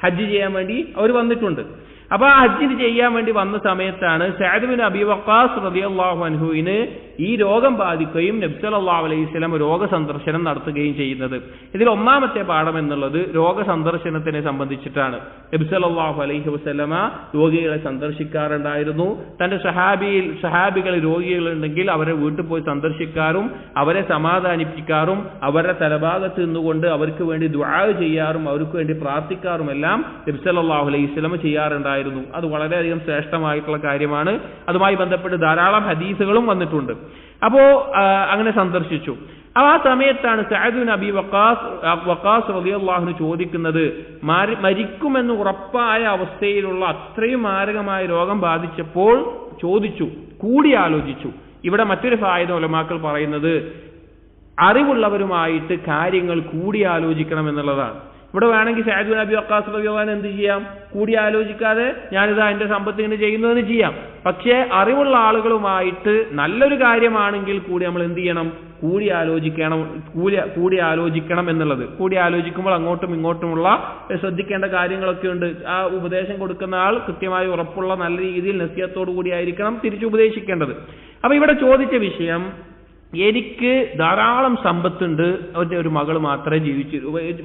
Speaker 2: ഹജ്ജ് ചെയ്യാൻ വേണ്ടി അവർ വന്നിട്ടുണ്ട്. അപ്പൊ ആ ഹജ്ജിന് ചെയ്യാൻ വേണ്ടി വന്ന സമയത്താണ് സഅദ് ഇബ്നു അബി വഖാസ് റളിയല്ലാഹു അൻഹുവിന് ഈ രോഗം ബാധിക്കുകയും നബി സല്ലല്ലാഹു അലൈഹി വസല്ലം രോഗസന്ദർശനം നടത്തുകയും ചെയ്യുന്നത്. ഇതിൽ ഒന്നാമത്തെ പാഠം എന്നുള്ളത് രോഗസന്ദർശനത്തിനെ സംബന്ധിച്ചിട്ടാണ്. നബി സല്ലല്ലാഹു അലൈഹി വസല്ലമ രോഗികളെ സന്ദർശിക്കാറുണ്ടായിരുന്നു. തന്റെ സഹാബികൾ രോഗികളുണ്ടെങ്കിൽ അവരെ വീട്ടിൽ പോയി സന്ദർശിക്കാറും അവരെ സമാധാനിപ്പിക്കാറും അവരുടെ തലഭാഗത്ത് നിന്നുകൊണ്ട് അവർക്ക് വേണ്ടി ദുആ ചെയ്യാറും അവർക്ക് വേണ്ടി പ്രാർത്ഥിക്കാറുമെല്ലാം നബി സല്ലല്ലാഹു അലൈഹി വസല്ലമ ചെയ്യാറുണ്ടായിരുന്നു. അത് വളരെയധികം ശ്രേഷ്ഠമായിട്ടുള്ള കാര്യമാണ്. അതുമായി ബന്ധപ്പെട്ട് ധാരാളം ഹദീസുകളും വന്നിട്ടുണ്ട്. അപ്പോ അങ്ങനെ സന്ദർശിച്ചു. ആ സമയത്താണ് സഅദ് ഇബ്നു അബി വഖാസ് റളിയല്ലാഹു അൻഹു ചോദിക്കുന്നത്, മരിക്കുമെന്ന് ഉറപ്പായ അവസ്ഥയിലുള്ള അത്രയും മാരകമായ രോഗം ബാധിച്ചപ്പോൾ ചോദിച്ചു, കൂടിയാലോചിച്ചു. ഇവിടെ മറ്റൊരു ഫായിദ ഉലമാക്കൾ പറയുന്നത്, അറിവുള്ളവരുമായിട്ട് കാര്യങ്ങൾ കൂടിയാലോചിക്കണം എന്നുള്ളതാണ്. ഇവിടെ വേണമെങ്കിൽ സഅദ് ഇബ്നു അബി വഖാസ് റളിയല്ലാഹു അൻഹു എന്ത് ചെയ്യാം? കൂടി ആലോചിക്കാതെ ഞാനിതാ എന്റെ സമ്പത്ത് ഇങ്ങനെ ചെയ്യുന്നതെന്ന് ചെയ്യാം. പക്ഷേ അറിവുള്ള ആളുകളുമായിട്ട് നല്ലൊരു കാര്യമാണെങ്കിൽ കൂടി നമ്മൾ എന്ത് ചെയ്യണം? കൂടി ആലോചിക്കണം എന്നുള്ളത്. കൂടി ആലോചിക്കുമ്പോൾ അങ്ങോട്ടും ഇങ്ങോട്ടുമുള്ള ശ്രദ്ധിക്കേണ്ട കാര്യങ്ങളൊക്കെ ഉണ്ട്. ആ ഉപദേശം കൊടുക്കുന്ന ആൾ കൃത്യമായി ഉറപ്പുള്ള നല്ല രീതിയിൽ നസിഹത്തോടു കൂടി ആയിരിക്കണം തിരിച്ചു ഉപദേശിക്കേണ്ടത്. അപ്പൊ ഇവിടെ ചോദിച്ച വിഷയം, എനിക്ക് ധാരാളം സമ്പത്തുണ്ട്, ഒരു മകൾ മാത്രമേ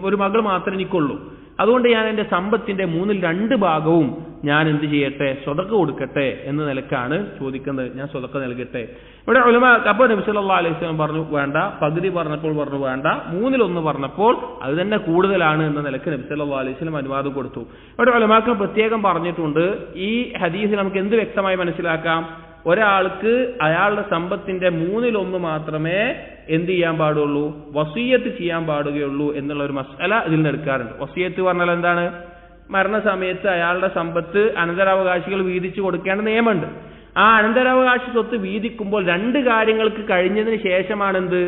Speaker 2: ഒരു മകൾ മാത്രമേ എനിക്കുള്ളൂ. അതുകൊണ്ട് ഞാൻ എന്റെ സമ്പത്തിന്റെ 2/3 ഭാഗവും ഞാൻ എന്ത് ചെയ്യട്ടെ? സ്വതക്ക കൊടുക്കട്ടെ എന്ന നിലക്കാണ് ചോദിക്കുന്നത്. ഞാൻ സ്വതക്ക നൽകട്ടെ. ഇവിടെ ഉലമാ അപ്പോൾ നബി സല്ലല്ലാഹു അലൈഹി വസല്ലം പറഞ്ഞു വേണ്ട. പകുതി പറഞ്ഞപ്പോൾ പറഞ്ഞു വേണ്ട. 1/3 പറഞ്ഞപ്പോൾ അത് തന്നെ കൂടുതലാണ് എന്ന നിലക്ക് നബി സല്ലല്ലാഹു അലൈഹി വസല്ലം അനുവാദം കൊടുത്തു. ഇവിടെ ഉലമാക്കൾ പ്രത്യേകം പറഞ്ഞിട്ടുണ്ട്, ഈ ഹദീസിൽ നമുക്ക് എന്ത് വ്യക്തമായി മനസ്സിലാക്കാം? ഒരാൾക്ക് അയാളുടെ സമ്പത്തിന്റെ 1/3 മാത്രമേ എന്ത് ചെയ്യാൻ പാടുള്ളൂ, വസിയത്ത് ചെയ്യാൻ പാടുകയുള്ളൂ എന്നുള്ള ഒരു മസ്അല ഇതിൽ നിന്ന് എടുക്കാറുണ്ട്. വസിയത്ത് പറഞ്ഞാൽ എന്താണ്? മരണസമയത്ത് അയാളുടെ സമ്പത്ത് അനന്തരാവകാശികൾ വീതിച്ചു കൊടുക്കേണ്ട നിയമമുണ്ട്. ആ അനന്തരാവകാശ സ്വത്ത് വീതിക്കുമ്പോൾ 2 കാര്യങ്ങൾക്ക് കഴിഞ്ഞതിന് ശേഷമാണ് എന്ത്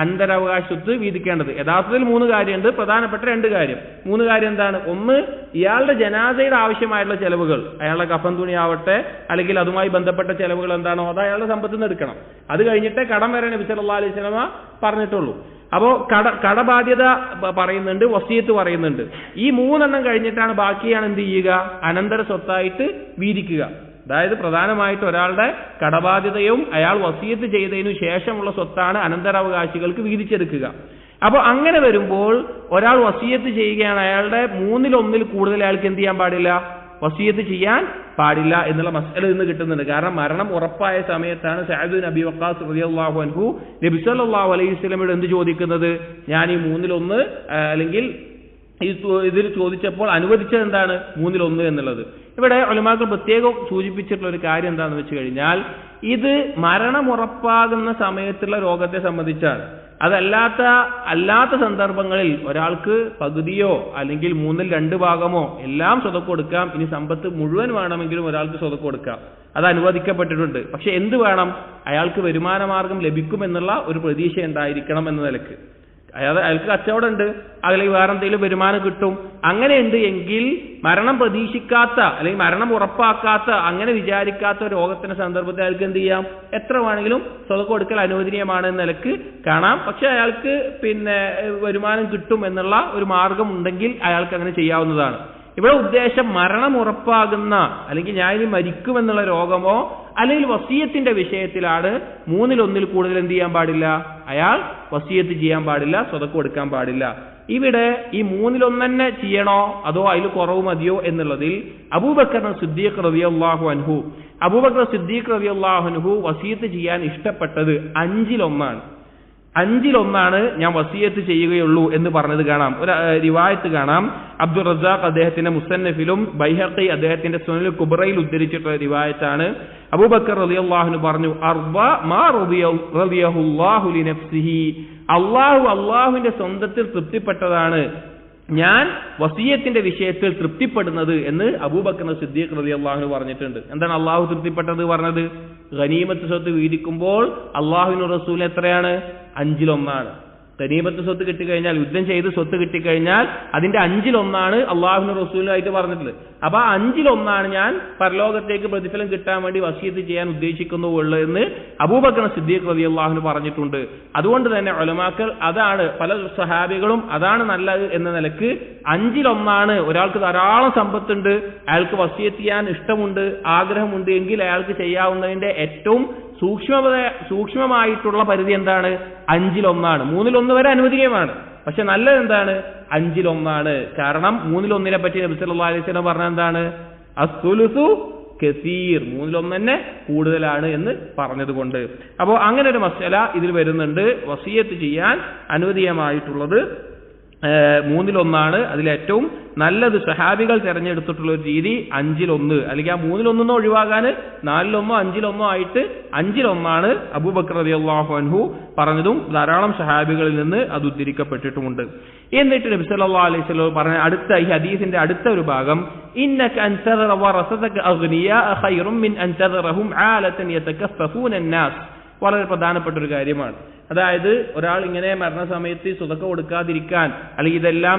Speaker 2: അനന്തരാവകാശ സ്വത്ത് വീതിക്കേണ്ടത്. യഥാർത്ഥത്തിൽ 3 കാര്യമുണ്ട്, പ്രധാനപ്പെട്ട 2 കാര്യം. 3 കാര്യം എന്താണ്? ഒന്ന്, ഇയാളുടെ ജനാസയുടെ ആവശ്യമായിട്ടുള്ള ചെലവുകൾ, അയാളുടെ കഫൻ തുണി ആവട്ടെ അല്ലെങ്കിൽ അതുമായി ബന്ധപ്പെട്ട ചെലവുകൾ എന്താണോ അത് അയാളുടെ സമ്പത്തിൽ നിന്ന് എടുക്കണം. അത് കഴിഞ്ഞിട്ടേ കടം വരെ നബി സല്ലല്ലാഹു അലൈഹി വസല്ലമ പറഞ്ഞിട്ടുള്ളൂ. അപ്പോ കടബാധ്യത പറയുന്നുണ്ട്, വസിയത്ത് പറയുന്നുണ്ട്. ഈ 3 എണ്ണം കഴിഞ്ഞിട്ടാണ് ബാക്കിയാണ് എന്ത് ചെയ്യുക, അനന്തര സ്വത്തായിട്ട് വീതിക്കുക. അതായത് പ്രധാനമായിട്ട് ഒരാളുടെ കടബാധ്യതയും അയാൾ വസിയത്ത് ചെയ്തതിനു ശേഷമുള്ള സ്വത്താണ് അനന്തരാവകാശികൾക്ക് വീതിച്ചെടുക്കുക. അപ്പോൾ അങ്ങനെ വരുമ്പോൾ ഒരാൾ വസിയത്ത് ചെയ്യുകയാണ്, അയാളുടെ 1/3 കൂടുതൽ അയാൾക്ക് എന്ത് ചെയ്യാൻ പാടില്ല, വസിയത്ത് ചെയ്യാൻ പാടില്ല എന്നുള്ള മസ്അല ഇന്ന് കിട്ടുന്നുണ്ട്. കാരണം മരണം ഉറപ്പായ സമയത്താണ് സഅദ് ബിൻ അബി വഖാസ് റളിയല്ലാഹു അൻഹു നബി സല്ലല്ലാഹു അലൈഹി വസല്ലമയോട് എന്ത് ചോദിക്കുന്നത്, ഞാൻ ഈ 1/3 അല്ലെങ്കിൽ ഇതിൽ ചോദിച്ചപ്പോൾ അനുവദിച്ചത് എന്താണ്, 1/3 എന്നുള്ളത്. ഇവിടെ ഉലമാക്കൾ പ്രത്യേകം സൂചിപ്പിച്ചിട്ടുള്ള ഒരു കാര്യം എന്താണെന്ന് വെച്ച് കഴിഞ്ഞാൽ, ഇത് മരണമുറപ്പാകുന്ന സമയത്തുള്ള രോഗത്തെ സംബന്ധിച്ചാണ്. അല്ലാത്ത സന്ദർഭങ്ങളിൽ ഒരാൾക്ക് പകുതിയോ അല്ലെങ്കിൽ 1/2 ഭാഗമോ എല്ലാം സ്വതക്ക് കൊടുക്കാം. ഇനി സമ്പത്ത് മുഴുവൻ വേണമെങ്കിലും ഒരാൾക്ക് സ്വതക്ക് കൊടുക്കാം, അത് അനുവദിക്കപ്പെട്ടിട്ടുണ്ട്. പക്ഷെ എന്ത് വേണം, അയാൾക്ക് വരുമാന മാർഗം ലഭിക്കുമെന്നുള്ള ഒരു പ്രതീക്ഷ ഉണ്ടായിരിക്കണം എന്ന നിലക്ക്. അയാൾക്ക് കച്ചവടം ഉണ്ട്, അല്ലെങ്കിൽ വേറെ എന്തെങ്കിലും വരുമാനം കിട്ടും. അങ്ങനെയുണ്ട് എങ്കിൽ മരണം പ്രതീക്ഷിക്കാത്ത അല്ലെങ്കിൽ മരണം ഉറപ്പാക്കാത്ത അങ്ങനെ വിചാരിക്കാത്ത രോഗത്തിന്റെ സന്ദർഭത്തിൽ അയാൾക്ക് എന്ത് ചെയ്യാം, എത്ര വേണമെങ്കിലും സ്വതക്ക കൊടുക്കൽ അനുവദനീയമാണ് എന്ന നിലക്ക് കാണാം. പക്ഷെ അയാൾക്ക് വരുമാനം കിട്ടും എന്നുള്ള ഒരു മാർഗം ഉണ്ടെങ്കിൽ അയാൾക്ക് അങ്ങനെ ചെയ്യാവുന്നതാണ്. ഇവിടെ ഉദ്ദേശം മരണം ഉറപ്പാകുന്ന അല്ലെങ്കിൽ ഞാൻ ഇനി മരിക്കുമെന്നുള്ള രോഗമോ അല്ലെങ്കിൽ വസിയത്തിന്റെ വിഷയത്തിലാണ് 1/3 കൂടുതൽ എന്ത് ചെയ്യാൻ പാടില്ല, അയാൾ വസിയത്ത് ചെയ്യാൻ പാടില്ല, സ്വതക്ക് കൊടുക്കാൻ പാടില്ല. ഇവിടെ ഈ 1/3 തന്നെ ചെയ്യണോ അതോ അതിൽ കുറവ് മതിയോ എന്നുള്ളതിൽ അബൂബക്കർ സിദ്ദീഖ് റളിയല്ലാഹു അൻഹു വസിയത്ത് ചെയ്യാൻ ഇഷ്ടപ്പെട്ടത് 5/1. 5/1 ഞാൻ വസിയത്ത് ചെയ്യുകയുള്ളൂ എന്ന് പറഞ്ഞത് കാണാം. ഒരു റിവായത്ത് കാണാം, അബ്ദുർ റസാഖ് അദ്ദേഹത്തിന്റെ മുസന്നഫിലും ബൈഹഖി അദ്ദേഹത്തിന്റെ സുനനുൽ കുബ്രയിൽ ഉദ്ധരിച്ചിട്ടുള്ള റിവായത്താണ്. അബൂബക്കർ റളിയല്ലാഹു അൻഹു പറഞ്ഞു, അർബാ മാ റളിയഹുല്ലാഹു ലിനഫ്സിഹി, അല്ലാഹുവിന്റെ സ്വന്തത്തിൽ തൃപ്തിപ്പെട്ടതാണ് ഞാൻ വസിയത്തിന്റെ വിഷയത്തിൽ തൃപ്തിപ്പെടുന്നത് എന്ന് അബൂബക്കർ സിദ്ദീഖ് റളിയല്ലാഹു അൻഹു പറഞ്ഞിട്ടുണ്ട്. എന്താണ് അള്ളാഹു തൃപ്തിപ്പെട്ടത് പറഞ്ഞത്? ഗനീമത്ത് സ്വത്ത് വീതിക്കുമ്പോൾ അള്ളാഹുവിന്റെ റസൂൽ എത്രയാണ്, 5/1. ഗനീമത്ത് സ്വത്ത് കിട്ടിക്കഴിഞ്ഞാൽ, യുദ്ധം ചെയ്ത് സ്വത്ത് കിട്ടിക്കഴിഞ്ഞാൽ അതിന്റെ 5/1 അള്ളാഹുവിന്റെ റസൂലായിട്ട് പറഞ്ഞിട്ടുള്ളത്. അപ്പൊ 5/1 ഞാൻ പരലോകത്തേക്ക് പ്രതിഫലം കിട്ടാൻ വേണ്ടി വസിയത്ത് ചെയ്യാൻ ഉദ്ദേശിക്കുന്നുള്ളൂ എന്ന് അബൂബക്കർ സിദ്ദീഖ് റളിയല്ലാഹു അൻഹു പറഞ്ഞിട്ടുണ്ട്. അതുകൊണ്ട് തന്നെ ഉലമാക്കൾ അതാണ്, പല സഹാബികളും അതാണ് നല്ലത് എന്ന നിലക്ക് 5/1 ഒരാൾക്ക് ധാരാളം സമ്പത്തുണ്ട്, അയാൾക്ക് വസിയത്ത് ചെയ്യാൻ ഇഷ്ടമുണ്ട്, ആഗ്രഹമുണ്ട് എങ്കിൽ അയാൾക്ക് ചെയ്യാവുന്നതിന്റെ ഏറ്റവും സൂക്ഷ്മമായിട്ടുള്ള പരിധി എന്താണ്, 5/1. 3/1 വരെ അനുവദനീയമാണ്. പക്ഷെ നല്ലത് എന്താണ്, 5/1. കാരണം 3/1 പറ്റി നബി സല്ലല്ലാഹു അലൈഹി വസല്ലം പറഞ്ഞ എന്താണ്, അസ്സുലുസു കസീർ, 3/1 തന്നെ കൂടുതലാണ് എന്ന് പറഞ്ഞതുകൊണ്ട്. അപ്പോൾ അങ്ങനെ ഒരു മസ്അല ഇതിൽ വരുന്നുണ്ട്. വസിയത്ത് ചെയ്യാൻ അനുവദനീയമായിട്ടുള്ളത് 3/1. അതിലേറ്റവും നല്ലത് സഹാബികൾ തെരഞ്ഞെടുത്തിട്ടുള്ള ഒരു രീതി 5/1, അല്ലെങ്കിൽ ആ 3/1 ഒഴിവാകാൻ 4/1 5/1 ആയിട്ട് 5/1 അബൂബക്കർ റളിയല്ലാഹു അൻഹു പറഞ്ഞതും ധാരാളം സഹാബികളിൽ നിന്ന് അത് ഉദ്ധരിക്കപ്പെട്ടിട്ടുമുണ്ട്. എന്നിട്ട് നബി സല്ലല്ലാഹു അലൈഹി വസല്ലം പറഞ്ഞ ഈ ഹദീസിന്റെ അടുത്ത ഒരു ഭാഗം, ഇന്നക അൻ തദറ വറസതക അഗ്നിയാ ഖൈറും മിൻ അൻ തദറഹും ആലതൻ യതകഫഫൂന അന്നാസ്. വളരെ പ്രധാനപ്പെട്ട ഒരു കാര്യമാണ്. അതായത് ഒരാൾ ഇങ്ങനെ മരണസമയത്ത് സ്വതക്ക കൊടുക്കാതിരിക്കാൻ അല്ലെങ്കിൽ ഇതെല്ലാം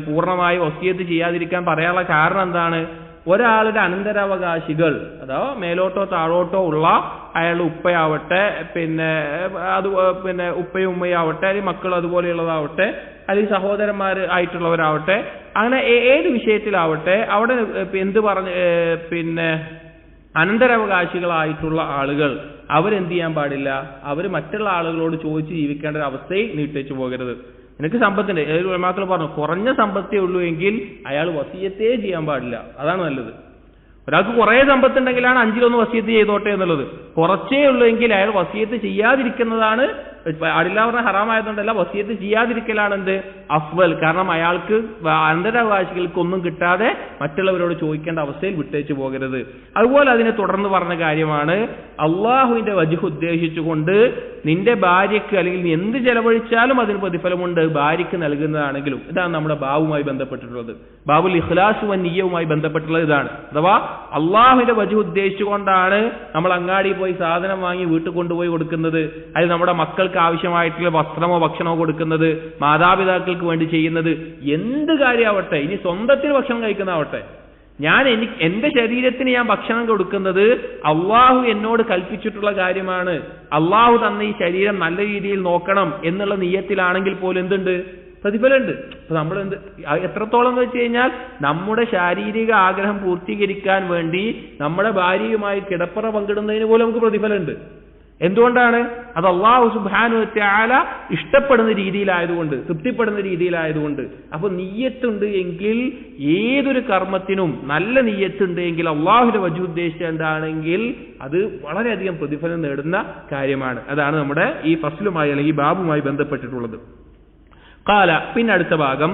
Speaker 2: പൂർണ്ണമായി വസിയത്ത് ചെയ്യാതിരിക്കാൻ പറയാനുള്ള കാരണം എന്താണ്, ഒരാളുടെ അനന്തരാവകാശികൾ അഥവാ മേലോട്ടോ താഴോട്ടോ ഉള്ള അയാളുടെ ഉപ്പയാവട്ടെ, ഉപ്പയും ഉമ്മയാവട്ടെ, അല്ലെങ്കിൽ മക്കൾ അതുപോലെയുള്ളതാവട്ടെ, അല്ലെങ്കിൽ സഹോദരന്മാർ ആയിട്ടുള്ളവരാവട്ടെ, അങ്ങനെ ഏത് വിഷയത്തിലാവട്ടെ അവിടെ എന്ത് പറഞ്ഞ് അനന്തരാവകാശികളായിട്ടുള്ള ആളുകൾ അവരെന്ത് ചെയ്യാൻ പാടില്ല, അവർ മറ്റുള്ള ആളുകളോട് ചോദിച്ച് ജീവിക്കേണ്ട ഒരു അവസ്ഥയിൽ നീട്ടിച്ചു പോകരുത്. എനിക്ക് സമ്പത്തിന്റെ ഉലമാക്കൾ പറഞ്ഞു, കുറഞ്ഞ സമ്പത്തേ ഉള്ളൂ എങ്കിൽ അയാൾ വസിയത്തേ ചെയ്യാൻ പാടില്ല, അതാണ് നല്ലത്. ഒരാൾക്ക് കുറേ സമ്പത്തുണ്ടെങ്കിലാണ് 5/1 വസിയത്ത് ചെയ്തോട്ടെ എന്നുള്ളത്. കുറച്ചേ ഉള്ളൂ എങ്കിൽ അയാൾ വസിയത്ത് ചെയ്യാതിരിക്കുന്നതാണ് പാടില്ല പറഞ്ഞാൽ ഹറാമായതുകൊണ്ടല്ല, വസിയത്ത് ചെയ്യാതിരിക്കലാണ് എന്ത് അഫ്വൽ. കാരണം അയാൾക്ക് അനന്തരാവകാശികൾക്ക് ഒന്നും കിട്ടാതെ മറ്റുള്ളവരോട് ചോദിക്കേണ്ട അവസ്ഥയിൽ വിട്ടേച്ചു പോകരുത്. അതുപോലെ അതിനെ തുടർന്ന് പറഞ്ഞ കാര്യമാണ് അള്ളാഹുവിന്റെ വജ്ഹ് ഉദ്ദേശിച്ചുകൊണ്ട് നിന്റെ ഭാര്യയ്ക്ക് അല്ലെങ്കിൽ നീ എന്ത് ചെലവഴിച്ചാലും അതിന് പ്രതിഫലമുണ്ട്, ഭാര്യയ്ക്ക് നൽകുന്നതാണെങ്കിലും. ഇതാണ് നമ്മുടെ ബാവുമായി ബന്ധപ്പെട്ടിട്ടുള്ളത്. ബാബുൽ ഇഖ്ലാസ് വൻ നിയ്യവുമായി ബന്ധപ്പെട്ടുള്ളത് ഇതാണ്. അഥവാ അള്ളാഹുവിന്റെ വജ്ഹ് ഉദ്ദേശിച്ചുകൊണ്ടാണ് നമ്മൾ അങ്ങാടി പോയി സാധനം വാങ്ങി വീട്ടിൽ കൊണ്ടുപോയി കൊടുക്കുന്നത്, അത് നമ്മുടെ മക്കൾക്ക് ആവശ്യമായിട്ടുള്ള വസ്ത്രമോ ഭക്ഷണമോ കൊടുക്കുന്നത്, മാതാപിതാക്കൾക്ക് വേണ്ടി ചെയ്യുന്നത്, എന്ത് കാര്യമാവട്ടെ, ഇനി സ്വന്തത്തിന് ഭക്ഷണം കഴിക്കുന്നതാവട്ടെ, എന്റെ ശരീരത്തിന് ഞാൻ ഭക്ഷണം കൊടുക്കുന്നത് അള്ളാഹു എന്നോട് കൽപ്പിച്ചിട്ടുള്ള കാര്യമാണ്, അള്ളാഹു തന്ന ഈ ശരീരം നല്ല രീതിയിൽ നോക്കണം എന്നുള്ള നിയ്യത്തിലാണെങ്കിൽ പോലും എന്തുണ്ട്, പ്രതിഫലമുണ്ട്. അപ്പൊ നമ്മൾ എത്രത്തോളം എന്ന് വെച്ച് കഴിഞ്ഞാൽ നമ്മുടെ ശാരീരിക ആഗ്രഹം പൂർത്തീകരിക്കാൻ വേണ്ടി നമ്മുടെ ഭാര്യയുമായി കിടപ്പറ പങ്കിടുന്നതിന് പോലും നമുക്ക് പ്രതിഫലമുണ്ട്. എന്തുകൊണ്ടാണ്? അത് അല്ലാഹു സുബ്ഹാനഹു വ തആല ഇഷ്ടപ്പെടുന്ന രീതിയിലായതുകൊണ്ട്, തൃപ്തിപ്പെടുന്ന രീതിയിലായതുകൊണ്ട്. അപ്പൊ നിയ്യത്തുണ്ട് എങ്കിൽ ഏതൊരു കർമ്മത്തിനും നല്ല നിയ്യത്തുണ്ട് എങ്കിൽ അള്ളാഹുവിന്റെ വജ്ഹ് ഉദ്ദേശിച്ചതാണെങ്കിൽ അത് വളരെയധികം പ്രതിഫലം നേടുന്ന കാര്യമാണ്. അതാണ് നമ്മുടെ ഈ ഫസ്ലുമായി അല്ലെങ്കിൽ ഈ ബാബുമായി ബന്ധപ്പെട്ടിട്ടുള്ളത്. ഖാല, പിന്നെ അടുത്ത ഭാഗം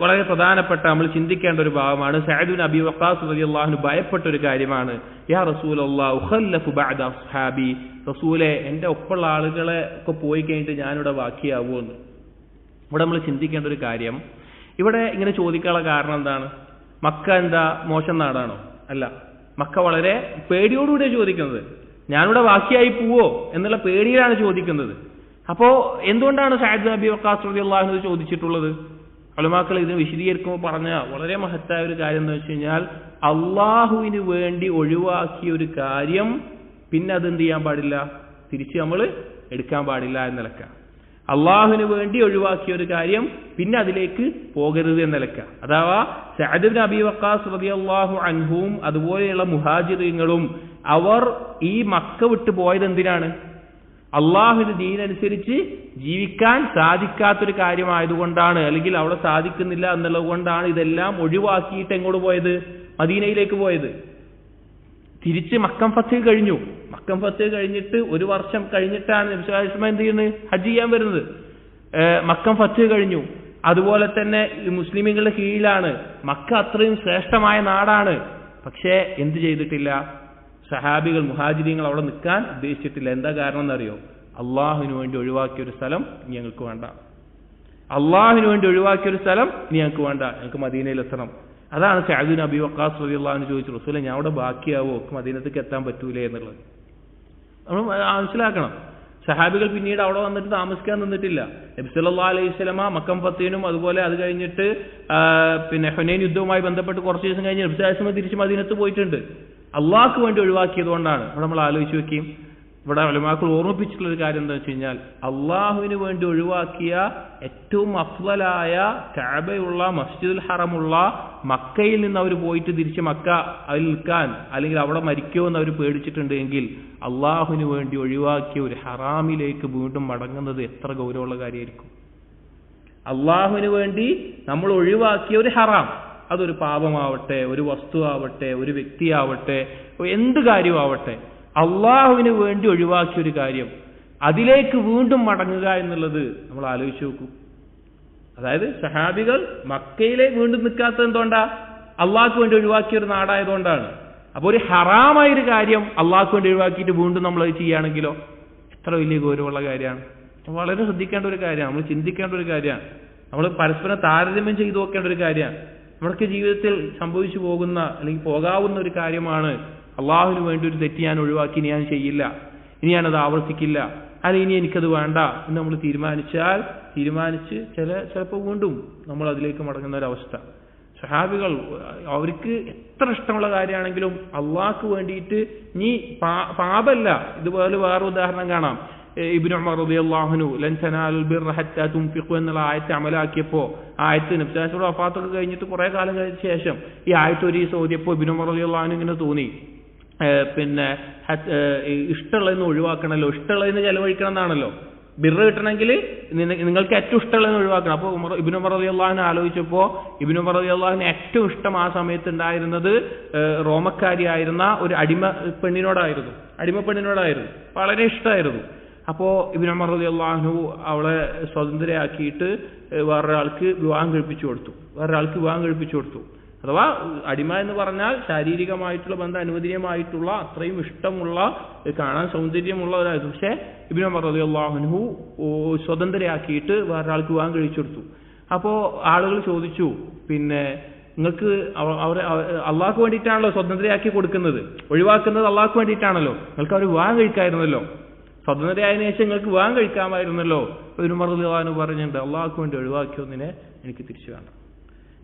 Speaker 2: വളരെ പ്രധാനപ്പെട്ട നമ്മൾ ചിന്തിക്കേണ്ട ഒരു ഭാഗമാണ്. സഅദ് ബിൻ അബി വഖാസ് റളിയല്ലാഹു അൻഹു ഭയപ്പെട്ട ഒരു കാര്യമാണ്. യാ റസൂലല്ലാഹ് ഉഖല്ലഫു ബഅദ അസ്ഹാബി, റസൂലേ എന്റെ ഒപ്പമുള്ള ആളുകളെ ഒക്കെ പോയി കഴിഞ്ഞിട്ട് ഞാനിവിടെ ബാക്കിയാവുമെന്ന്. ഇവിടെ നമ്മൾ ചിന്തിക്കേണ്ട ഒരു കാര്യം, ഇവിടെ ഇങ്ങനെ ചോദിക്കാനുള്ള കാരണം എന്താണ്? മക്ക എന്താ മോശം നാടാണോ? അല്ല, മക്ക വളരെ പേടിയോടുകൂടിയാണ് ചോദിക്കുന്നത്. ഞാനിവിടെ ബാക്കിയായി പോവോ എന്നുള്ള പേടിയിലാണ് ചോദിക്കുന്നത്. അപ്പോ എന്തുകൊണ്ടാണ് സഅദ് ബിൻ അബി വഖാസ് റളിയല്ലാഹു അൻഹു ചോദിച്ചിട്ടുള്ളത്? ഉലമാക്കൾ ഇതിന് വിശദീകരിക്കുമ്പോൾ പറഞ്ഞ വളരെ മഹത്തായ ഒരു കാര്യം എന്ന് വെച്ച് കഴിഞ്ഞാൽ, അള്ളാഹുവിന് വേണ്ടി ഒഴിവാക്കിയ ഒരു കാര്യം പിന്നെ അതെന്ത് ചെയ്യാൻ പാടില്ല, തിരിച്ച് നമ്മൾ എടുക്കാൻ പാടില്ല എന്ന നിലക്ക. അള്ളാഹുവിന് വേണ്ടി ഒഴിവാക്കിയ ഒരു കാര്യം പിന്നെ അതിലേക്ക് പോകരുത് എന്ന നിലക്ക. അഥവാ സഅദ് ബിൻ അബി വഖാസ് റളിയല്ലാഹു അൻഹുവും അതുപോലെയുള്ള മുഹാജിറുകളും അവർ ഈ മക്ക വിട്ടു പോയത് എന്തിനാണ്? അള്ളാഹുവിന്റെ ദീനനുസരിച്ച് ജീവിക്കാൻ സാധിക്കാത്തൊരു കാര്യമായതുകൊണ്ടാണ്, അല്ലെങ്കിൽ അവിടെ സാധിക്കുന്നില്ല എന്നുള്ളത് കൊണ്ടാണ് ഇതെല്ലാം ഒഴിവാക്കിയിട്ട് എങ്ങോട്ട് പോയത്? മദീനയിലേക്ക് പോയത്. തിരിച്ച് മക്കം ഫത്ത് കഴിഞ്ഞു. മക്കം ഫത്ത് കഴിഞ്ഞിട്ട് ഒരു വർഷം കഴിഞ്ഞിട്ടാണ് നബി സല്ലല്ലാഹു അലൈഹി വസല്ലം എന്ത് ചെയ്യുന്നത്? ഹജ്ജ് ചെയ്യാൻ വരുന്നത്. മക്കം ഫത്ത് കഴിഞ്ഞു. അതുപോലെ തന്നെ മുസ്ലിമുകളുടെ കീഴിലാണ്. മക്ക അത്രയും ശ്രേഷ്ഠമായ നാടാണ്. പക്ഷേ എന്ത് ചെയ്തിട്ടില്ല? സഹാബികൾ മുഹാജിരീങ്ങൾ അവിടെ നിൽക്കാൻ ഉദ്ദേശിച്ചിട്ടില്ല. എന്താ കാരണം എന്നറിയോ? അള്ളാഹുവിന് വേണ്ടി ഒഴിവാക്കിയ ഒരു സ്ഥലം ഇനി ഞങ്ങൾക്ക് വേണ്ട, അള്ളാഹുവിന് വേണ്ടി ഒഴിവാക്കിയ ഒരു സ്ഥലം ഇനി ഞങ്ങൾക്ക് വേണ്ട, ഞങ്ങൾക്ക് മദീനയിൽ എത്തണം. അതാണ് സഅദ് ബിൻ അബി വഖാസ് റളിയല്ലാഹു അൻഹു ചോദിച്ചു, റസൂലേ ഞാൻ അവിടെ ബാക്കിയാവോ, മദീനത്തേക്ക് എത്താൻ പറ്റൂലേ എന്നുള്ളത് നമ്മൾ മനസ്സിലാക്കണം. സഹാബികൾ പിന്നീട് അവിടെ വന്നിട്ട് താമസിക്കാൻ നിന്നിട്ടില്ല. നബി സല്ലല്ലാഹു അലൈഹി വസല്ലമ മക്കം ഫത്തിനും അതുപോലെ അത് കഴിഞ്ഞിട്ട് പിന്നെ ഹുനൈൻ യുദ്ധവുമായി ബന്ധപ്പെട്ട് കുറച്ച് ദിവസം കഴിഞ്ഞ് നബി സല്ലല്ലാഹു അലൈഹി വസല്ലമ തിരിച്ച് മദീനത്ത് പോയിട്ടുണ്ട്. അള്ളാഹ്ക്ക് വേണ്ടി ഒഴിവാക്കിയത് കൊണ്ടാണ്. അവിടെ നമ്മൾ ആലോചിച്ച് നോക്കിയും ഇവിടെ ഉലമാക്കൾ ഓർമ്മിപ്പിച്ചിട്ടുള്ള ഒരു കാര്യം എന്താ വെച്ച് കഴിഞ്ഞാൽ, അള്ളാഹുവിന് വേണ്ടി ഒഴിവാക്കിയ ഏറ്റവും അഫ്ളലായ കഅബയുള്ള മസ്ജിദുൽ ഹറമുള്ള മക്കയിൽ നിന്ന് അവർ പോയിട്ട് തിരിച്ച് മക്ക അതിൽ നിൽക്കാൻ അല്ലെങ്കിൽ അവിടെ മരിക്കുമെന്ന് അവർ പേടിച്ചിട്ടുണ്ട് എങ്കിൽ അള്ളാഹുവിന് വേണ്ടി ഒഴിവാക്കിയ ഒരു ഹറാമിലേക്ക് വീണ്ടും മടങ്ങുന്നത് എത്ര ഗൗരവമുള്ള കാര്യമായിരിക്കും. അള്ളാഹുവിന് വേണ്ടി നമ്മൾ ഒഴിവാക്കിയ ഒരു ഹറാം, അതൊരു പാപമാവട്ടെ, ഒരു വസ്തു ആവട്ടെ, ഒരു വ്യക്തിയാവട്ടെ, എന്ത് കാര്യമാവട്ടെ, അള്ളാഹുവിന് വേണ്ടി ഒഴിവാക്കിയ ഒരു കാര്യം അതിലേക്ക് വീണ്ടും മടങ്ങുക എന്നുള്ളത് നമ്മൾ ആലോചിച്ച് നോക്കൂ. അതായത് സഹാബികൾ മക്കയിലേക്ക് വീണ്ടും നിൽക്കാത്തത് എന്തുകൊണ്ടാ? അള്ളാഹ്ക്ക് വേണ്ടി ഒഴിവാക്കിയ ഒരു നാടായതുകൊണ്ടാണ്. അപ്പൊ ഒരു ഹറാമായൊരു കാര്യം അള്ളാഹ്ക്ക് വേണ്ടി ഒഴിവാക്കിയിട്ട് വീണ്ടും നമ്മൾ അത് ചെയ്യുകയാണെങ്കിലോ എത്ര വലിയ ഗൗരവമുള്ള കാര്യമാണ്. വളരെ ശ്രദ്ധിക്കേണ്ട ഒരു കാര്യമാണ്, നമ്മൾ ചിന്തിക്കേണ്ട ഒരു കാര്യമാണ്, നമ്മൾ പരസ്പരം താരതമ്യം ചെയ്തു നോക്കേണ്ട ഒരു കാര്യമാണ്. നമ്മുടെ ജീവിതത്തിൽ സംഭവിച്ചു പോകുന്ന അല്ലെങ്കിൽ പോകാവുന്ന ഒരു കാര്യമാണ് അള്ളാഹുവിന് വേണ്ടി ഒരു തെറ്റ് ഞാൻ ഒഴിവാക്കി ഇനി ഞാൻ ചെയ്യില്ല, ഇനി ഞാനത് ആവർത്തിക്കില്ല, അല്ലെങ്കിൽ ഇനി എനിക്കത് വേണ്ട എന്ന് നമ്മൾ തീരുമാനിച്ച് ചിലപ്പോൾ വീണ്ടും നമ്മൾ അതിലേക്ക് മടങ്ങുന്ന ഒരവസ്ഥ. സഹാബികൾ അവർക്ക് എത്ര ഇഷ്ടമുള്ള കാര്യമാണെങ്കിലും അള്ളാഹ്ക്ക് വേണ്ടിയിട്ട് നീ പാപല്ല. ഇതുപോലെ വേറെ ഉദാഹരണം കാണാം. ഇബ്നു ഉമർ റളിയല്ലാഹു അൻഹു ലൻ തനാലുൽ ബിർറ ഹത്താ തുൻഫിഖു എന്നുള്ള ആയത്ത് അമലാക്കിയപ്പോൾ ആയത്ത് നബി സല്ലല്ലാഹു അലൈഹി വസല്ലം വഫാത്തൊക്കെ കഴിഞ്ഞിട്ട് കുറെ കാലം കഴിഞ്ഞ ശേഷം ഈ ആയത്ത് ഒരു ദിവസം ഓതിയപ്പോൾ ഇബ്നു ഉമർ റളിയല്ലാഹു അൻഹു ഇങ്ങനെ തോന്നി, പിന്നെ ഇഷ്ടമുള്ളതെന്ന് ഒഴിവാക്കണമല്ലോ, ഇഷ്ടമുള്ളതെന്ന് ചെലവഴിക്കണം എന്നാണല്ലോ. ബിർറ് കിട്ടണമെങ്കിൽ നിങ്ങൾക്ക് ഏറ്റവും ഇഷ്ടമുള്ളതെന്ന് ഒഴിവാക്കണം. അപ്പോൾ ഇബ്നു ഉമർ റളിയല്ലാഹു അൻഹു ആലോചിച്ചപ്പോൾ ഇബ്നു ഉമർ റളിയല്ലാഹു അൻഹു ഏറ്റവും ഇഷ്ടം ആ സമയത്ത് ഉണ്ടായിരുന്നത് റോമക്കാരിയായിരുന്ന ഒരു അടിമപ്പെണ്ണിനോടായിരുന്നു. വളരെ ഇഷ്ടമായിരുന്നു. അപ്പോൾ ഇബ്നു ഉമർ റളിയല്ലാഹു അൻഹു അവളെ സ്വതന്ത്രയാക്കിയിട്ട് വേറൊരാൾക്ക് വിവാഹം കഴിപ്പിച്ചു കൊടുത്തു. അഥവാ അടിമ എന്ന് പറഞ്ഞാൽ ശാരീരികമായിട്ടുള്ള ബന്ധം അനുവദനീയമായിട്ടുള്ള അത്രയും ഇഷ്ടമുള്ള കാണാൻ സൗന്ദര്യമുള്ള ഒരായിരുന്നു. പക്ഷേ ഇബ്നു ഉമർ റളിയല്ലാഹു അൻഹു സ്വതന്ത്രയാക്കിയിട്ട് വേറൊരാൾക്ക് വിവാഹം കഴിച്ചു കൊടുത്തു. അപ്പോൾ ആളുകൾ ചോദിച്ചു, പിന്നെ നിങ്ങൾക്ക് അള്ളാഹ്ക്ക് വേണ്ടിയിട്ടാണല്ലോ സ്വതന്ത്രയാക്കി കൊടുക്കുന്നത്, ഒഴിവാക്കുന്നത് അള്ളാഹ്ക്ക് വേണ്ടിയിട്ടാണല്ലോ, നിങ്ങൾക്ക് അവർ വിവാഹം കഴിക്കാമായിരുന്നല്ലോ, സ്വതന്ത്രയായതിനു ശേഷം നിങ്ങൾക്ക് വിവാഹം കഴിക്കാമായിരുന്നല്ലോ. ഇബ്നു ഉമർ റളിയല്ലാഹു അൻഹു പറഞ്ഞിട്ടുണ്ട്, അള്ളാഹ്ക്ക് വേണ്ടി ഒഴിവാക്കിയൊന്നിനെ എനിക്ക് തിരിച്ചു വേണ്ട,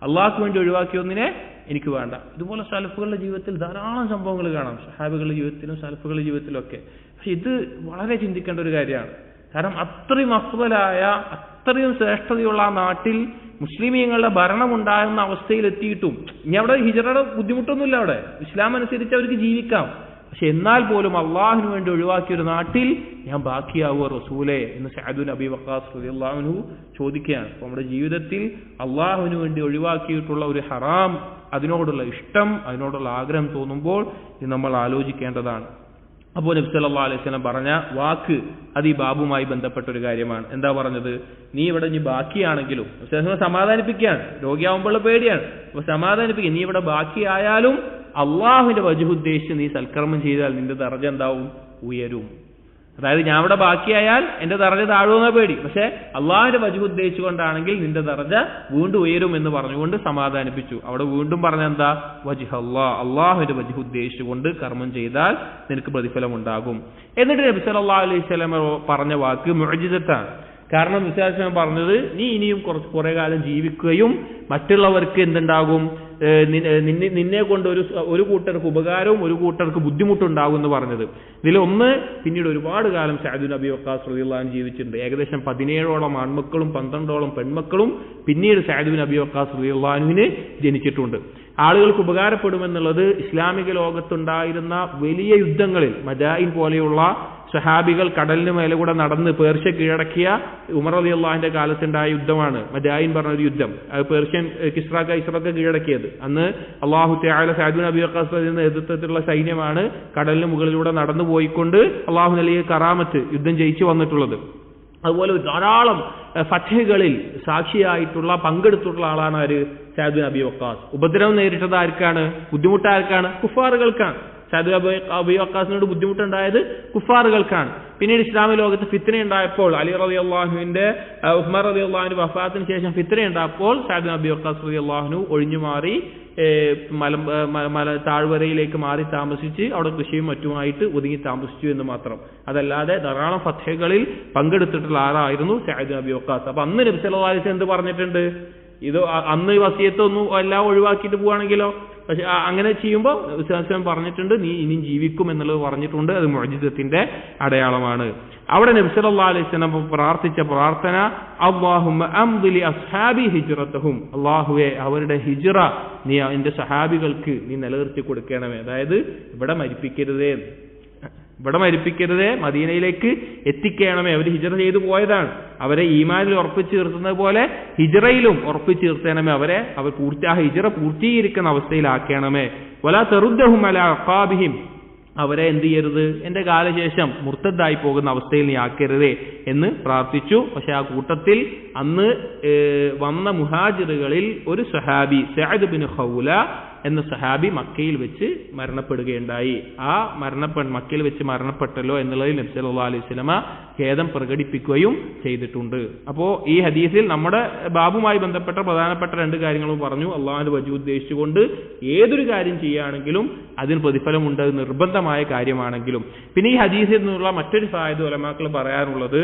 Speaker 2: അള്ളാഹ്ക്ക് വേണ്ടി ഒഴിവാക്കിയൊന്നിനെ എനിക്ക് വേണ്ട. ഇതുപോലെ സലഫുകളുടെ ജീവിതത്തിൽ ധാരാളം സംഭവങ്ങൾ കാണാം, സഹാബികളുടെ ജീവിതത്തിലും സലഫുകളുടെ ജീവിതത്തിലും ഒക്കെ. പക്ഷെ ഇത് വളരെ ചിന്തിക്കേണ്ട ഒരു കാര്യമാണ്. കാരണം അത്രയും അഫ്ളലായ അത്രയും ശ്രേഷ്ഠതയുള്ള ആ നാട്ടിൽ മുസ്ലിമീങ്ങളുടെ ഭരണം ഉണ്ടാകുന്ന അവസ്ഥയിൽ എത്തിയിട്ടും ഇനി അവിടെ ഹിജറയുടെ ബുദ്ധിമുട്ടൊന്നുമില്ല, അവിടെ ഇസ്ലാം അനുസരിച്ച് അവർക്ക് ജീവിക്കാം. പക്ഷെ എന്നാൽ പോലും അള്ളാഹുവിന് വേണ്ടി ഒഴിവാക്കിയൊരു നാട്ടിൽ ഞാൻ ബാക്കിയാവുക റസൂലേ എന്ന് സഅദ് ബിൻ അബീ വഖാസ് റളിയല്ലാഹു അൻഹു ചോദിക്കുകയാണ്. അപ്പോൾ നമ്മുടെ ജീവിതത്തിൽ അള്ളാഹുവിന് വേണ്ടി ഒഴിവാക്കിയിട്ടുള്ള ഒരു ഹറാം, അതിനോടുള്ള ഇഷ്ടം, അതിനോടുള്ള ആഗ്രഹം തോന്നുമ്പോൾ ഇത് നമ്മൾ ആലോചിക്കേണ്ടതാണ്. അപ്പോൾ നബി സല്ലല്ലാഹു അലൈഹി വസല്ലം പറഞ്ഞ വാക്ക് അത് ഈ ബാബുമായി ബന്ധപ്പെട്ട ഒരു കാര്യമാണ്. എന്താ പറഞ്ഞത്? നീ ഇവിടെ ഇനി ബാക്കിയാണെങ്കിലും, സമാധാനിപ്പിക്കുകയാണ്, രോഗിയാവുമ്പോൾ പേടിയാണ്, അപ്പൊ സമാധാനിപ്പിക്കുക, നീ ഇവിടെ ബാക്കിയായാലും അള്ളാഹുവിന്റെ വജ്ഹ് ഉദ്ദേശിച്ച് നീ സൽക്കർമ്മം ചെയ്താൽ നിന്റെ ദർജ എന്താവും? ഉയരും. അതായത് ഞാൻ ഇവിടെ ബാക്കിയായാൽ എന്റെ ദർജ താഴുമെന്ന പേടി, പക്ഷെ അള്ളാഹുവിന്റെ വജ്ഹ് ഉദ്ദേശിച്ചുകൊണ്ടാണെങ്കിൽ നിന്റെ ദർജ വീണ്ടും ഉയരും എന്ന് പറഞ്ഞുകൊണ്ട് സമാധാനിപ്പിച്ചു. അവിടെ വീണ്ടും പറഞ്ഞ എന്താ? വജ്ഹ് അല്ലാഹ്, അള്ളാഹുവിന്റെ വജ്ഹ് ഉദ്ദേശിച്ചുകൊണ്ട് കർമ്മം ചെയ്താൽ നിനക്ക് പ്രതിഫലം ഉണ്ടാകും. എന്നിട്ട് നബി സല്ലല്ലാഹു അലൈഹി വസല്ലം പറഞ്ഞ വാക്ക് മുഅ്ജിസത്താണ്. കാരണം വിശേഷം പറഞ്ഞത്, നീ ഇനിയും കുറെ കാലം ജീവിക്കുകയും മറ്റുള്ളവർക്ക് എന്തുണ്ടാകും? നിന്നെ കൊണ്ട് ഒരു കൂട്ടർക്ക് ഉപകാരവും ഒരു കൂട്ടർക്ക് ബുദ്ധിമുട്ടുണ്ടാകും എന്ന് പറഞ്ഞത്. ഇതിലൊന്ന്, പിന്നീട് ഒരുപാട് കാലം സഅദ് ബിൻ അബീ വഖാസ് റളിയല്ലാഹു അൻഹു ജീവിച്ചിട്ടുണ്ട്. ഏകദേശം 17ഓളം ആൺമക്കളും 12ഓളം പെൺമക്കളും പിന്നീട് സഅദ് ബിൻ അബീ വഖാസ് റളിയല്ലാഹു അൻഹുവിന് ജനിച്ചിട്ടുണ്ട്. ആളുകൾക്ക് ഉപകാരപ്പെടുമെന്നുള്ളത് ഇസ്ലാമിക ലോകത്തുണ്ടായിരുന്ന വലിയ യുദ്ധങ്ങളിൽ, മദായിൻ പോലെയുള്ള സഹാബികൾ കടലിന് മേലെ കൂടെ നടന്ന് പേർഷ്യ കീഴടക്കിയ ഉമർ റളിയല്ലാഹുവിന്റെ കാലത്തുണ്ടായ യുദ്ധമാണ് മദായിൻ പറഞ്ഞൊരു യുദ്ധം. അത് പേർഷ്യൻ കിസ്റക്ക് കീഴടക്കിയത്. അന്ന് അല്ലാഹു തആല സഅദ് ബിൻ അബീ വഖാസിന്റെ നേതൃത്വത്തിലുള്ള സൈന്യമാണ് കടലിന് മുകളിലൂടെ നടന്നു പോയിക്കൊണ്ട് അല്ലാഹു നൽകിയ കറാമത്ത് യുദ്ധം ജയിച്ചു വന്നിട്ടുള്ളത്. അതുപോലെ ധാരാളം ഫത്ഹുകളിൽ സാക്ഷിയായിട്ടുള്ള പങ്കെടുത്തിട്ടുള്ള ആളാണ് ആര്? സഅദ് ബിൻ അബീ വഖാസ്. ഉപദ്രവം നേരിട്ടത് ആർക്കാണ്? ബുദ്ധിമുട്ട് ആർക്കാണ്? കുഫാറുകൾക്കാണ്. സഅദ് ബിൻ അബീ വഖാസിനോട് ബുദ്ധിമുട്ടുണ്ടായത് കുഫാറുകൾക്കാണ്. പിന്നീട് ഇസ്ലാമിക ലോകത്ത് ഫിത്ന ഉണ്ടായപ്പോൾ, അലി റളിയല്ലാഹുവിന്റെ ഉസ്മാൻ റളിയല്ലാഹുവിന്റെ വഫാത്തിന് ശേഷം ഫിത്ന ഉണ്ടായപ്പോൾ സഅദ് ബിൻ അബീ വഖാസ് റളിയല്ലാഹു ഒഴിഞ്ഞു മാറി താഴ്വരയിലേക്ക് മാറി താമസിച്ച് അവിടെ കൃഷിയും മറ്റുമായിട്ട് ഒതുങ്ങി താമസിച്ചു എന്ന് മാത്രം. അതല്ലാതെ ധാരാളം ഫത്ഹകളിൽ പങ്കെടുത്തിട്ടുള്ള ആളായിരുന്നു സഅദ് ബിൻ അബീ വഖാസ്. അപ്പൊ അന്ന് നബി സല്ലല്ലാഹു അലൈഹി വസല്ലം എന്ത് പറഞ്ഞിട്ടുണ്ട്? ഇത് അന്ന് വസിയത്തൊന്നും എല്ലാം ഒഴിവാക്കിയിട്ട് പോവാണെങ്കിലോ? പക്ഷെ അങ്ങനെ ചെയ്യുമ്പോൾ വിശ്വാസം പറഞ്ഞിട്ടുണ്ട്, നീ ഇനിയും ജീവിക്കും എന്നുള്ളത് പറഞ്ഞിട്ടുണ്ട്. അത് മുഅ്ജിസത്തിന്റെ അടയാളമാണ്. അവിടെ നബി സല്ലല്ലാഹു അലൈഹി വസല്ലം പ്രാർത്ഥിച്ച പ്രാർത്ഥന, അല്ലാഹുമ്മ അംദിലി അസ്ഹാബി ഹിജ്റതഹും, അല്ലാഹുവേ അവരുടെ ഹിജ്റ നീ എന്റെ സഹാബികൾക്ക് നീ നിലനിർത്തി കൊടുക്കണമേ. അതായത് ഇവിടെ മരിപ്പിക്കരുതേ, മദീനയിലേക്ക് എത്തിക്കണമേ. അവർ ഹിജ്റ ചെയ്തു പോയതാണ്, അവരെ ഈമാനിൽ ഉറപ്പിച്ചു നിർത്തുന്നത് പോലെ ഹിജ്റയിലും ഉറപ്പിച്ചു നിർത്തണമേ. അവർ ഹിജ്റ പൂർത്തീകരിക്കുന്ന അവസ്ഥയിലാക്കണമേ. വലാ തറുദ്ദഹും അലാ അഖാബിഹിം, അവരെ എന്ത് ചെയ്യരുത്? എന്റെ കാലശേഷം മുർത്തദ്ദായി പോകുന്ന അവസ്ഥയിൽ നീ ആക്കരുതേ എന്ന് പ്രാർത്ഥിച്ചു. പക്ഷെ ആ കൂട്ടത്തിൽ അന്ന് വന്ന മുഹാജിറുകളിൽ ഒരു സഹാബി സഅദ് ബിൻ ഖൗല എന്ന സഹാബി മക്കയിൽ വെച്ച് മരണപ്പെടുകയുണ്ടായി. ആ മക്കയിൽ വെച്ച് മരണപ്പെട്ടല്ലോ എന്നുള്ളതിൽ നബി സല്ലല്ലാഹു അലൈഹി വസല്ലമ ഖേദം പ്രകടിപ്പിക്കുകയും ചെയ്തിട്ടുണ്ട്. അപ്പോൾ ഈ ഹദീസിൽ നമ്മുടെ ബാബുമായി ബന്ധപ്പെട്ട പ്രധാനപ്പെട്ട രണ്ട് കാര്യങ്ങളും പറഞ്ഞു. അള്ളാഹുവിന്റെ വജ്ഹ് ഉദ്ദേശിച്ചുകൊണ്ട് ഏതൊരു കാര്യം ചെയ്യുകയാണെങ്കിലും അതിന് പ്രതിഫലമുണ്ട്, അത് നിർബന്ധമായ കാര്യമാണെങ്കിലും. പിന്നെ ഈ ഹദീസിൽ നിന്നുള്ള മറ്റൊരു ഫായിദ ഉലമാക്കൾ പറയാനുള്ളത്,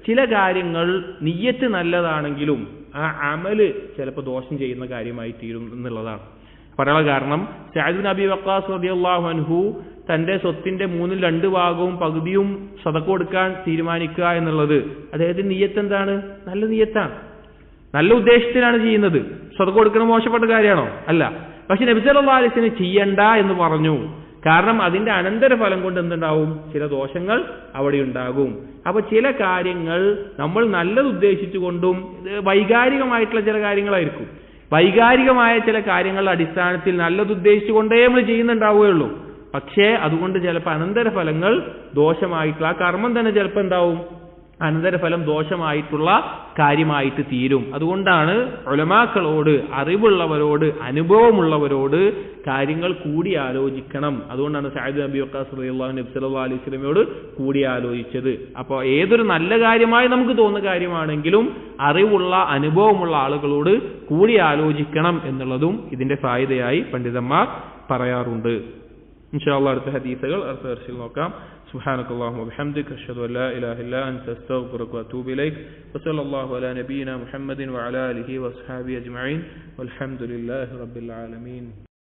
Speaker 2: ചില കാര്യങ്ങൾ നിയ്യത്ത് നല്ലതാണെങ്കിലും ആ അമല് ചിലപ്പോൾ ദോഷം ചെയ്യുന്ന കാര്യമായി തീരും എന്നുള്ളതാണ് പറയാനുള്ള കാരണം. സഅദ് ബിൻ അബീ വഖാസ് റളിയല്ലാഹു അൻഹു തന്റെ സ്വത്തിന്റെ 2/3 ഭാഗവും പകുതിയും സദഖ കൊടുക്കാൻ തീരുമാനിക്കുക എന്നുള്ളത് അദ്ദേഹത്തിന്റെ നിയ്യത്ത് എന്താണ്? നല്ല നിയ്യത്താണ്, നല്ല ഉദ്ദേശത്തിലാണ് ചെയ്യുന്നത്. സദഖ കൊടുക്കുന്ന മോശപ്പെട്ട കാര്യമാണോ? അല്ല. പക്ഷെ നബി സല്ലല്ലാഹു അലൈഹി വസല്ലം ചെയ്യണ്ട എന്ന് പറഞ്ഞു. കാരണം അതിന്റെ അനന്തരഫലം കൊണ്ട് എന്തുണ്ടാവും? ചില ദോഷങ്ങൾ അവിടെ ഉണ്ടാകും. അപ്പൊ ചില കാര്യങ്ങൾ നമ്മൾ നല്ലത് ഉദ്ദേശിച്ചുകൊണ്ടും വൈകാരികമായിട്ടുള്ള ചില കാര്യങ്ങളായിരിക്കും. വൈകാരികമായ ചില കാര്യങ്ങളുടെ അടിസ്ഥാനത്തിൽ നല്ലത് ഉദ്ദേശിച്ചുകൊണ്ടേ നമ്മൾ ചെയ്യുന്നുണ്ടാവുകയുള്ളൂ. പക്ഷേ അതുകൊണ്ട് ചിലപ്പോൾ അനന്തരഫലങ്ങൾ ദോഷമായിട്ടുള്ള ആ കർമ്മം തന്നെ ചിലപ്പോൾ എന്താവും, അനന്തരഫലം ദോഷമായിട്ടുള്ള കാര്യമായിട്ട് തീരും. അതുകൊണ്ടാണ് ഉലമാക്കളോട്, അറിവുള്ളവരോട്, അനുഭവമുള്ളവരോട് കാര്യങ്ങൾ കൂടി ആലോചിക്കണം. അതുകൊണ്ടാണ് സഅദ് അബി വഖാസ് റളിയല്ലാഹു അൻഹു നബി സല്ലല്ലാഹു അലൈഹി വസല്ലമയോട് കൂടി ആലോചിച്ചത്. അപ്പോൾ ഏതൊരു നല്ല കാര്യമായി നമുക്ക് തോന്നുന്ന കാര്യമാണെങ്കിലും അറിവുള്ള, അനുഭവമുള്ള ആളുകളോട് കൂടി ആലോചിക്കണം എന്നുള്ളതും ഇതിന്റെ ഫായിദയായി പണ്ഡിതന്മാർ പറയാറുണ്ട്. ഇൻഷാ അല്ലാഹ് അടുത്ത ഹദീസുകൾ അടുത്ത ദർസിൽ നോക്കാം. سبحانك اللهم وبحمدك أشهد أن لا إله إلا أنت أستغفرك وأتوب إليك وصلى الله على نبينا محمد وعلى آله وأصحابه أجمعين والحمد لله رب العالمين.